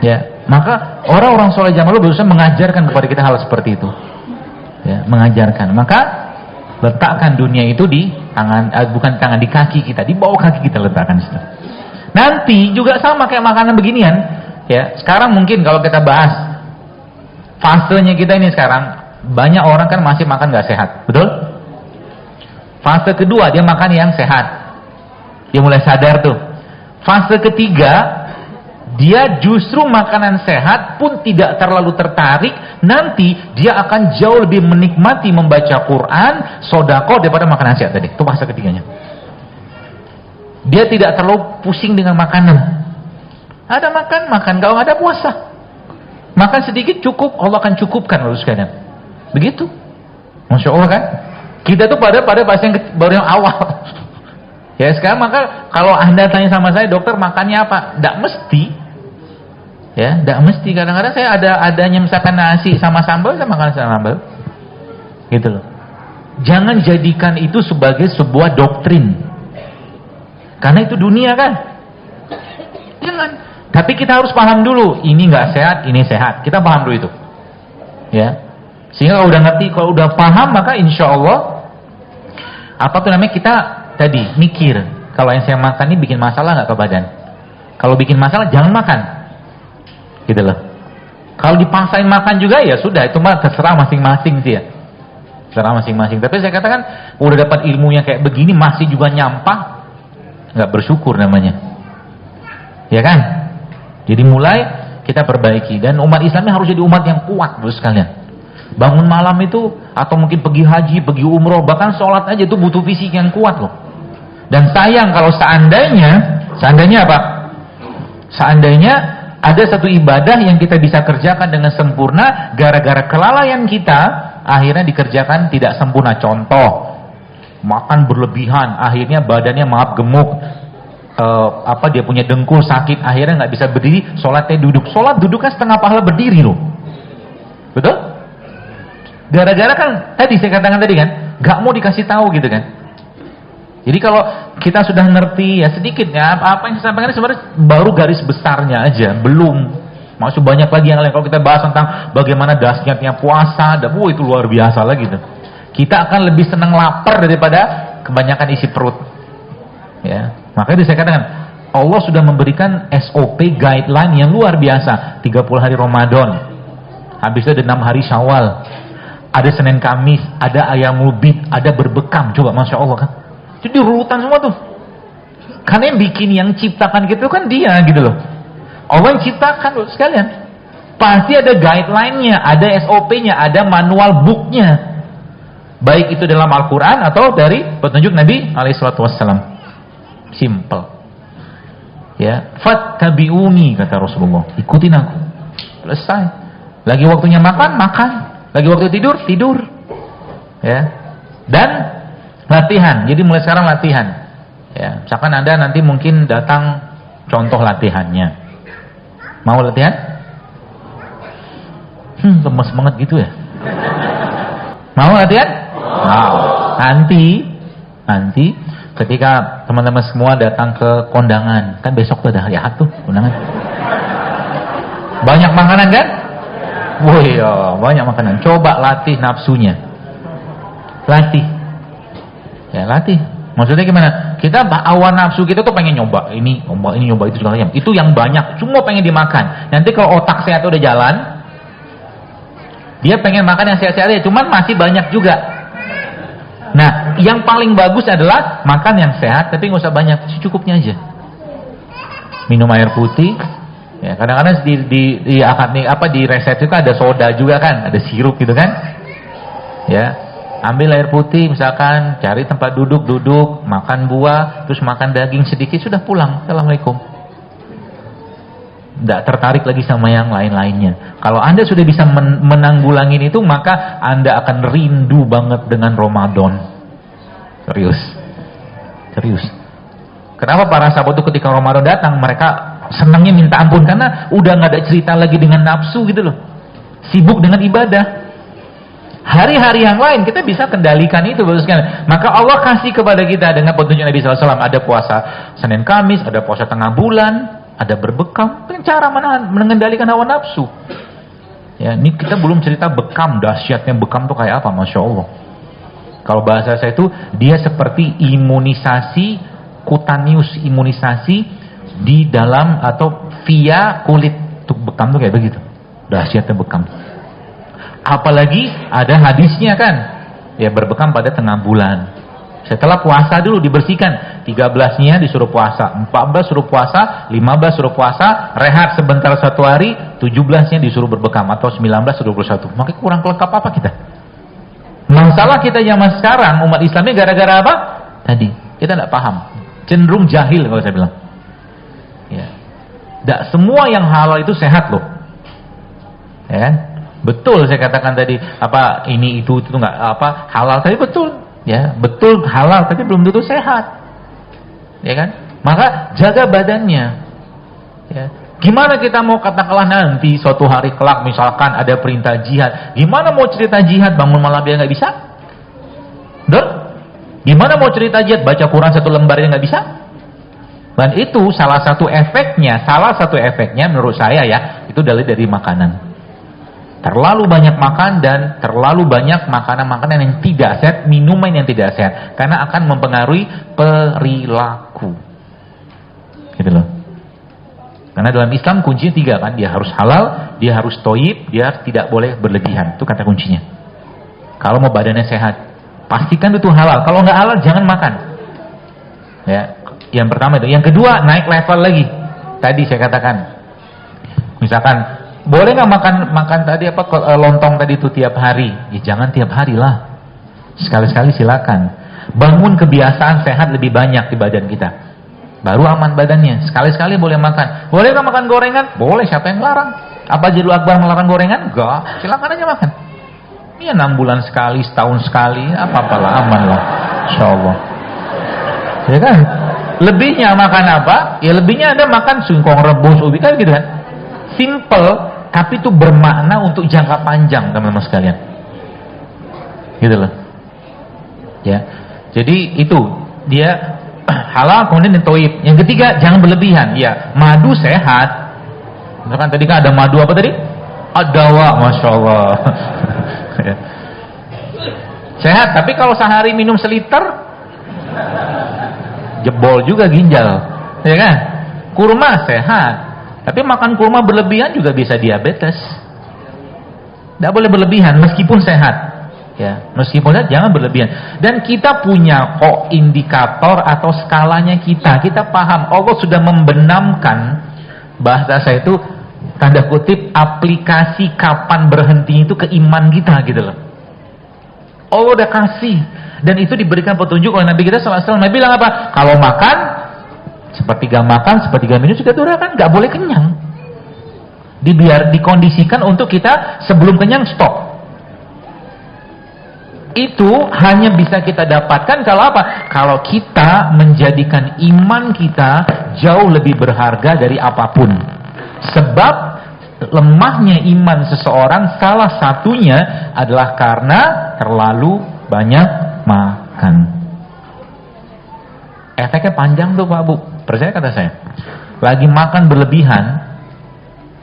Speaker 3: Ya, maka orang-orang soleh zaman dulu berusaha mengajarkan kepada kita hal seperti itu. Ya, mengajarkan. Maka letakkan dunia itu di tangan, bukan tangan, di kaki kita, di bawah kaki kita letakkan situ. Nanti juga sama kayak makanan beginian, ya. Sekarang mungkin kalau kita bahas fasenya kita ini sekarang, banyak orang kan masih makan nggak sehat, betul? Fase kedua dia makan yang sehat, dia mulai sadar tuh. Fase ketiga dia justru makanan sehat pun tidak terlalu tertarik. Nanti dia akan jauh lebih menikmati membaca Quran, sedekah daripada makanan sehat tadi. Itu fase ketiganya. Dia tidak terlalu pusing dengan makanan. Ada makan, kalau ada puasa. Makan sedikit cukup, Allah akan cukupkan lalu sekalian. Begitu. Masya Allah kan? Kita tuh pada bahasa yang baru yang awal. Ya sekarang maka kalau Anda tanya sama saya, dokter makannya apa? Tidak mesti. Ya, tidak mesti. Kadang-kadang saya adanya misalkan nasi sama sambal, saya makan sama sambal. Gitu loh. Jangan jadikan itu sebagai sebuah doktrin. Karena itu dunia kan. Jangan. Tapi kita harus paham dulu, ini nggak sehat, ini sehat. Kita paham dulu itu. Ya. Sehingga kalau udah ngerti, kalau udah paham, maka insya Allah apa tuh namanya, kita tadi mikir, kalau yang saya makan ini bikin masalah nggak ke badan? Kalau bikin masalah jangan makan, gitu loh. Kalau dipaksain makan juga ya sudah, itu mah terserah masing-masing sih ya, terserah masing-masing. Tapi saya katakan udah dapat ilmunya kayak begini masih juga nyampah, nggak bersyukur namanya, ya kan? Jadi mulai kita perbaiki, dan umat Islam harus jadi umat yang kuat terus sekalian. Bangun malam itu, atau mungkin pergi haji, pergi umroh, bahkan sholat aja itu butuh fisik yang kuat loh. Dan sayang kalau seandainya apa? Seandainya ada satu ibadah yang kita bisa kerjakan dengan sempurna, gara-gara kelalaian kita, akhirnya dikerjakan tidak sempurna. Contoh, makan berlebihan, akhirnya badannya maaf gemuk, dia punya dengkul sakit, akhirnya nggak bisa berdiri, sholatnya duduk. Sholat duduk kan setengah pahala berdiri loh. Betul? Gara-gara kan tadi saya katakan tadi kan, nggak mau dikasih tahu gitu kan. Jadi kalau kita sudah ngerti ya sedikit ya, apa yang saya sampaikan sebenarnya baru garis besarnya aja, belum masuk banyak lagi yang lain. Kalau kita bahas tentang bagaimana dahsyatnya puasa, itu luar biasa lagi tuh. Kita akan lebih senang lapar daripada kebanyakan isi perut. Ya, makanya saya katakan Allah sudah memberikan SOP guideline yang luar biasa. 30 hari Ramadan, habis itu ada 6 hari Syawal, ada Senin Kamis, ada Ayamul Bid, ada berbekam. Coba Masya Allah kan. Jadi urutan semua tuh. Karena yang bikin, yang ciptakan gitu kan dia gitu loh. Allah yang ciptakan loh sekalian. Pasti ada guideline-nya, ada SOP-nya, ada manual book-nya. Baik itu dalam Al-Quran atau dari petunjuk Nabi SAW. Simple. Ya, fattabi'uni kata Rasulullah. Ikutin aku. Selesai. Lagi waktunya makan, makan. Lagi waktu tidur, tidur. Ya. Dan latihan. Jadi mulai sekarang latihan. Ya, misalkan Anda nanti mungkin datang contoh latihannya. Mau latihan? Lemes banget gitu ya. Mau latihan? Mau. Nanti ketika teman-teman semua datang ke kondangan, kan besok tuh ada hari Ahad tuh kondangan. Banyak makanan kan? Wah iya, banyak makanan. Coba latih nafsunya. Latih. Ya, latih. Maksudnya gimana? Kita awan nafsu kita tuh pengen nyoba ini, nyoba itu segala macam. Itu yang banyak, semua pengen dimakan. Nanti kalau otak sehat udah jalan, dia pengen makan yang sehat-sehat aja, cuman masih banyak juga. Nah, yang paling bagus adalah makan yang sehat, tapi nggak usah banyak, secukupnya aja. Minum air putih. Ya, kadang-kadang di resep itu ada soda juga kan, ada sirup gitu kan. Ya, ambil air putih misalkan, cari tempat duduk, makan buah, terus makan daging sedikit, sudah pulang. Assalamualaikum. Tidak tertarik lagi sama yang lain-lainnya. Kalau Anda sudah bisa menanggulangin itu, maka Anda akan rindu banget dengan Ramadan. Serius. Kenapa para sahabat itu ketika Ramadan datang, mereka senangnya minta ampun, karena udah nggak ada cerita lagi dengan nafsu gitu loh. Sibuk dengan ibadah. Hari-hari yang lain kita bisa kendalikan itu, bagus sekali. Maka Allah kasih kepada kita dengan petunjuk Nabi SAW. Ada puasa Senin Kamis, ada puasa tengah bulan, ada berbekam. Cara mengendalikan hawa nafsu. Ya, ini kita belum cerita bekam, dahsyatnya bekam tuh kayak apa, Masya Allah. Kalau bahasa saya itu, dia seperti imunisasi, kutanius imunisasi di dalam atau via kulit. Tuh bekam tuh kayak begitu. Dahsyatnya bekam. Apalagi ada hadisnya kan. Ya, berbekam pada tengah bulan. Setelah puasa dulu dibersihkan. 13-nya disuruh puasa, 14 suruh puasa, 15 suruh puasa, rehat sebentar 1 hari, 17-nya disuruh berbekam, atau 19 suruh 21. Makanya kurang lengkap apa kita? Masalah kita zaman sekarang, umat Islamnya gara-gara apa? Tadi, kita tidak paham. Cenderung jahil kalau saya bilang. Ya. Tidak semua yang halal itu sehat loh. Ya kan? Betul saya katakan tadi, apa ini itu enggak apa halal, tapi betul. Ya, betul halal tapi belum tentu sehat. ya kan? Maka jaga badannya. Ya. Gimana kita mau katakanlah nanti suatu hari kelak misalkan ada perintah jihad, gimana mau cerita jihad bangun malam dia nggak bisa? Betul? Gimana mau cerita jihad baca Quran 1 lembar dia nggak bisa? Dan itu salah satu efeknya menurut saya ya, itu dari makanan. Terlalu banyak makan dan terlalu banyak makanan-makanan yang tidak sehat, minuman yang tidak sehat, karena akan mempengaruhi perilaku. Gitu loh. Karena dalam Islam kuncinya 3 kan, dia harus halal, dia harus toyib, dia tidak boleh berlebihan. Itu kata kuncinya. Kalau mau badannya sehat, pastikan itu halal. Kalau nggak halal jangan makan. Ya. Yang pertama itu. Yang kedua, naik level lagi. Tadi saya katakan, misalkan boleh nggak makan tadi apa lontong tadi itu tiap hari? Ya jangan tiap hari lah. Sekali-sekali silakan. Bangun kebiasaan sehat lebih banyak di badan kita. Baru aman badannya. Sekali-sekali boleh makan. Boleh nggak makan gorengan? Boleh. Siapa yang larang? Apa Jadul Akbar melarang gorengan? Enggak. Silakan aja makan. Ya 6 bulan sekali, setahun sekali, apa-apalah, aman lah. Insyaallah. Ya kan? Lebihnya makan apa? Ya lebihnya Anda makan singkong rebus, ubi kan gitu kan. Simple, tapi itu bermakna untuk jangka panjang teman-teman sekalian. Gitu loh. Ya. Jadi itu dia halal kemudian toib. Yang ketiga, jangan berlebihan. Ya, madu sehat. Misalkan tadi kan ada madu apa tadi? Adawa, Masya Allah. Ya. Sehat, tapi kalau sehari minum seliter jebol juga ginjal, ya kan? Kurma sehat, tapi makan kurma berlebihan juga bisa diabetes. Tidak boleh berlebihan meskipun sehat, ya. Meskipun sehat jangan berlebihan. Dan kita punya kok indikator atau skalanya kita. Kita paham Allah sudah membenamkan, bahasa saya itu tanda kutip aplikasi kapan berhenti itu ke iman kita gitu loh. Allah udah kasih. Dan itu diberikan petunjuk oleh Nabi kita SAW. Nabi bilang apa? Kalau makan, sepertiga makan, sepertiga minum juga durah kan, nggak boleh kenyang. Dikondisikan untuk kita sebelum kenyang stop. Itu hanya bisa kita dapatkan kalau apa? Kalau kita menjadikan iman kita jauh lebih berharga dari apapun. Sebab lemahnya iman seseorang salah satunya adalah karena terlalu banyak makan. Efeknya panjang tuh Pak Bu. Percaya kata saya. Lagi makan berlebihan,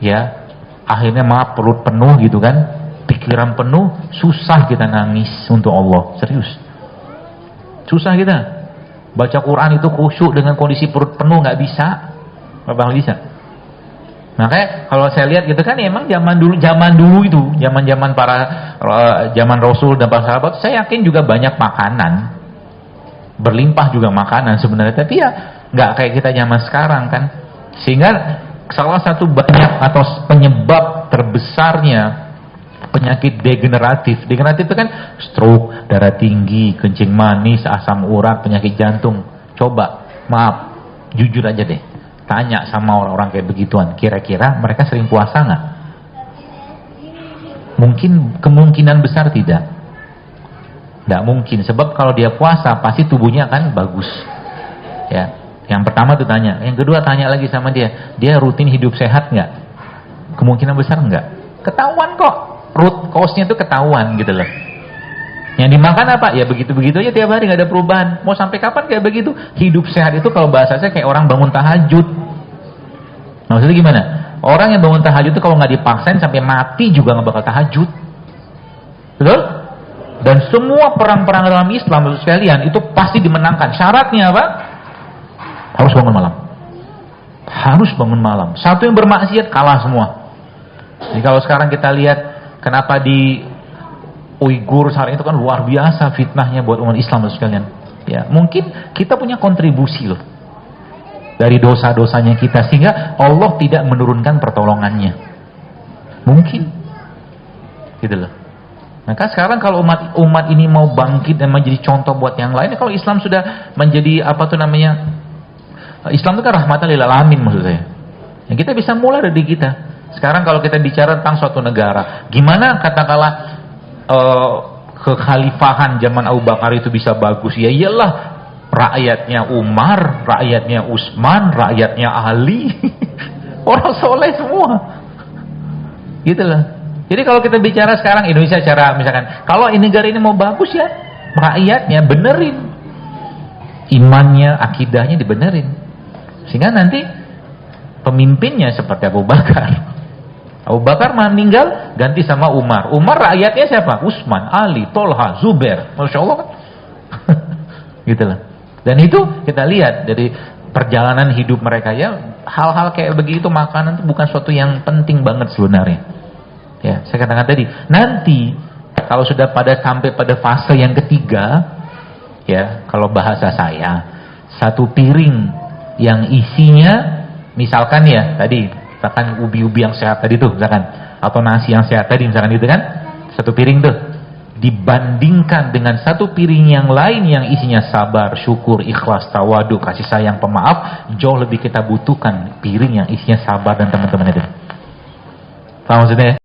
Speaker 3: ya, akhirnya maaf perut penuh gitu kan, pikiran penuh, susah kita nangis untuk Allah. Serius. Susah kita. Baca Quran itu khusyuk dengan kondisi perut penuh nggak bisa. Apa bisa? Makanya kalau saya lihat gitu kan, ya emang zaman dulu itu, zaman para zaman Rasul dan para sahabat, saya yakin juga banyak makanan, berlimpah juga makanan sebenarnya, tapi ya nggak kayak kita zaman sekarang kan. Sehingga salah satu banyak atau penyebab terbesarnya penyakit degeneratif itu kan stroke, darah tinggi, kencing manis, asam urat, penyakit jantung. Coba, maaf, jujur aja deh. Tanya sama orang-orang kayak begituan, kira-kira mereka sering puasa nggak? Kemungkinan besar tidak. Nggak mungkin, sebab kalau dia puasa pasti tubuhnya akan bagus. Ya, yang pertama tuh tanya, yang kedua tanya lagi sama dia rutin hidup sehat nggak? Kemungkinan besar nggak? Ketahuan kok, root cause-nya tuh ketahuan gitu loh. Yang dimakan apa? Ya begitu-begitu aja tiap hari, nggak ada perubahan. Mau sampai kapan kayak begitu? Hidup sehat itu kalau bahasa saya kayak orang bangun tahajud. Maksudnya gimana? Orang yang bangun tahajud itu kalau nggak dipaksain sampai mati juga nggak bakal tahajud. Betul? Dan semua perang-perang dalam Islam sekalian itu pasti dimenangkan. Syaratnya apa? Harus bangun malam. Harus bangun malam. Satu yang bermaksiat kalah semua. Jadi kalau sekarang kita lihat kenapa di Uighur saat itu kan luar biasa fitnahnya buat umat Islam sekalian. Ya, mungkin kita punya kontribusi loh dari dosa-dosanya kita sehingga Allah tidak menurunkan pertolongannya. Mungkin, gitu loh. Maka sekarang kalau umat ini mau bangkit dan menjadi contoh buat yang lain, kalau Islam sudah menjadi apa tuh namanya? Islam itu kan rahmatan lil alamin maksud saya. Ya, kita bisa mulai dari kita. Sekarang kalau kita bicara tentang suatu negara, gimana katakanlah kekhalifahan zaman Abu Bakar itu bisa bagus? Ya iyalah, rakyatnya Umar, rakyatnya Utsman, rakyatnya Ali. Orang soleh semua. Gitu loh. Jadi kalau kita bicara sekarang Indonesia secara misalkan, kalau negara ini mau bagus ya, rakyatnya benerin. Imannya, akidahnya dibenerin. Sehingga nanti pemimpinnya seperti Abu Bakar. Abu Bakar meninggal, ganti sama Umar. Umar rakyatnya siapa? Utsman, Ali, Tolha, Zubair. Masya Allah kan? Gitu loh. Dan itu kita lihat dari perjalanan hidup mereka ya, hal-hal kayak begitu, makanan itu bukan suatu yang penting banget sebenarnya. Ya, saya katakan tadi, nanti kalau sudah sampai pada fase yang ketiga, ya, kalau bahasa saya, satu piring yang isinya misalkan ya tadi, misalkan ubi-ubi yang sehat tadi tuh misalkan, atau nasi yang sehat tadi misalkan gitu kan, satu piring tuh dibandingkan dengan satu piring yang lain yang isinya sabar, syukur, ikhlas, tawadu, kasih sayang, pemaaf, jauh lebih kita butuhkan piring yang isinya sabar dan teman-teman itu. Paham maksudnya ya?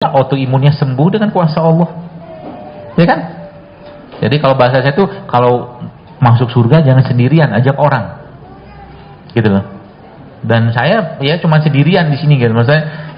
Speaker 3: Autoimunnya sembuh dengan kuasa Allah, ya kan? Jadi kalau bahasa saya tuh, kalau masuk surga jangan sendirian, ajak orang, gitu loh. Dan saya ya cuma sendirian di sini gitu, maksudnya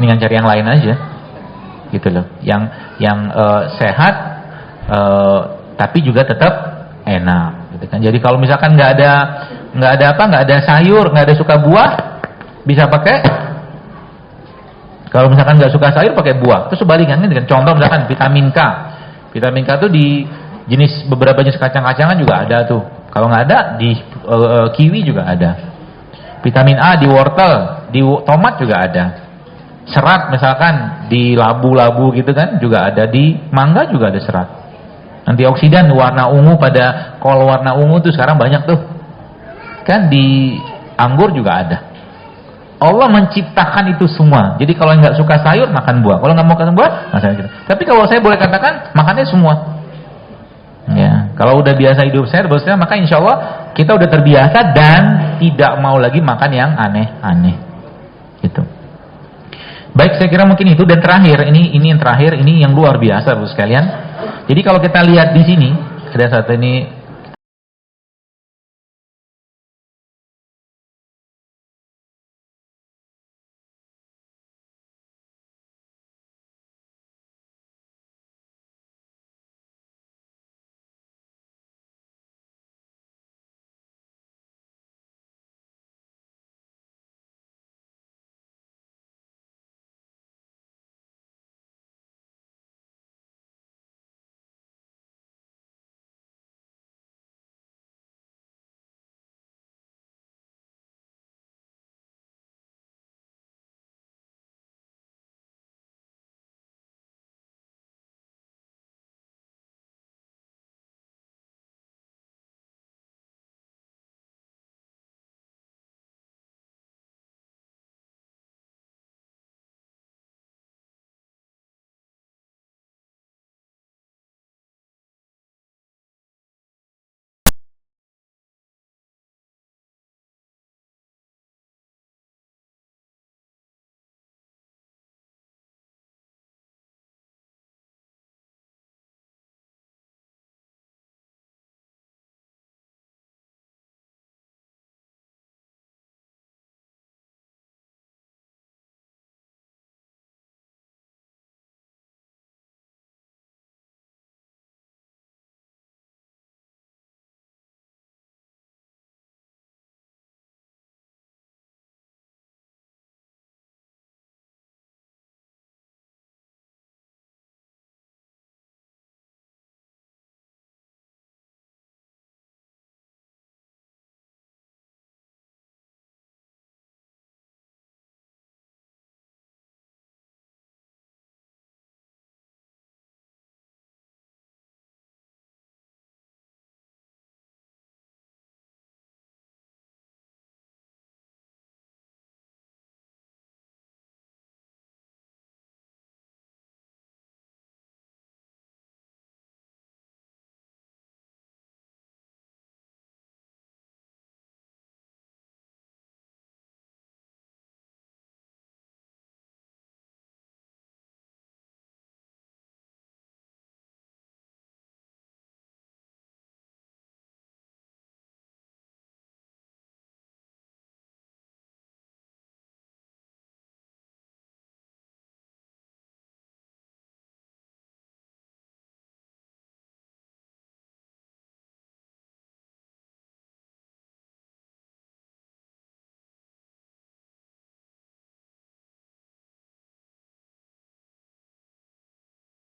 Speaker 3: mendingan cari yang lain aja, gitu loh. Yang sehat, tapi juga tetap enak, gitu kan. Jadi kalau misalkan nggak ada sayur, nggak ada suka buah, bisa pakai. Kalau misalkan nggak suka sayur, pakai buah. Terus sebalikannya dengan contoh misalkan vitamin K. Vitamin K tuh di beberapa jenis kacang-kacangan juga ada tuh. Kalau nggak ada di kiwi juga ada. Vitamin A di wortel, di tomat juga ada. Serat misalkan di labu-labu gitu kan juga ada, di mangga juga ada serat. Antioksidan warna ungu pada kol warna ungu tuh sekarang banyak tuh. Kan di anggur juga ada. Allah menciptakan itu semua. Jadi kalau nggak suka sayur makan buah. Kalau nggak mau makan buah, makan gitu. Tapi kalau saya boleh katakan makannya semua. Ya, kalau udah biasa hidup sehat, maka insya Allah kita udah terbiasa dan tidak mau lagi makan yang aneh-aneh. Gitu. Baik, saya kira mungkin itu. Dan terakhir, ini yang terakhir, ini yang luar biasa, Bu sekalian. Jadi kalau kita lihat di sini, ada satu ini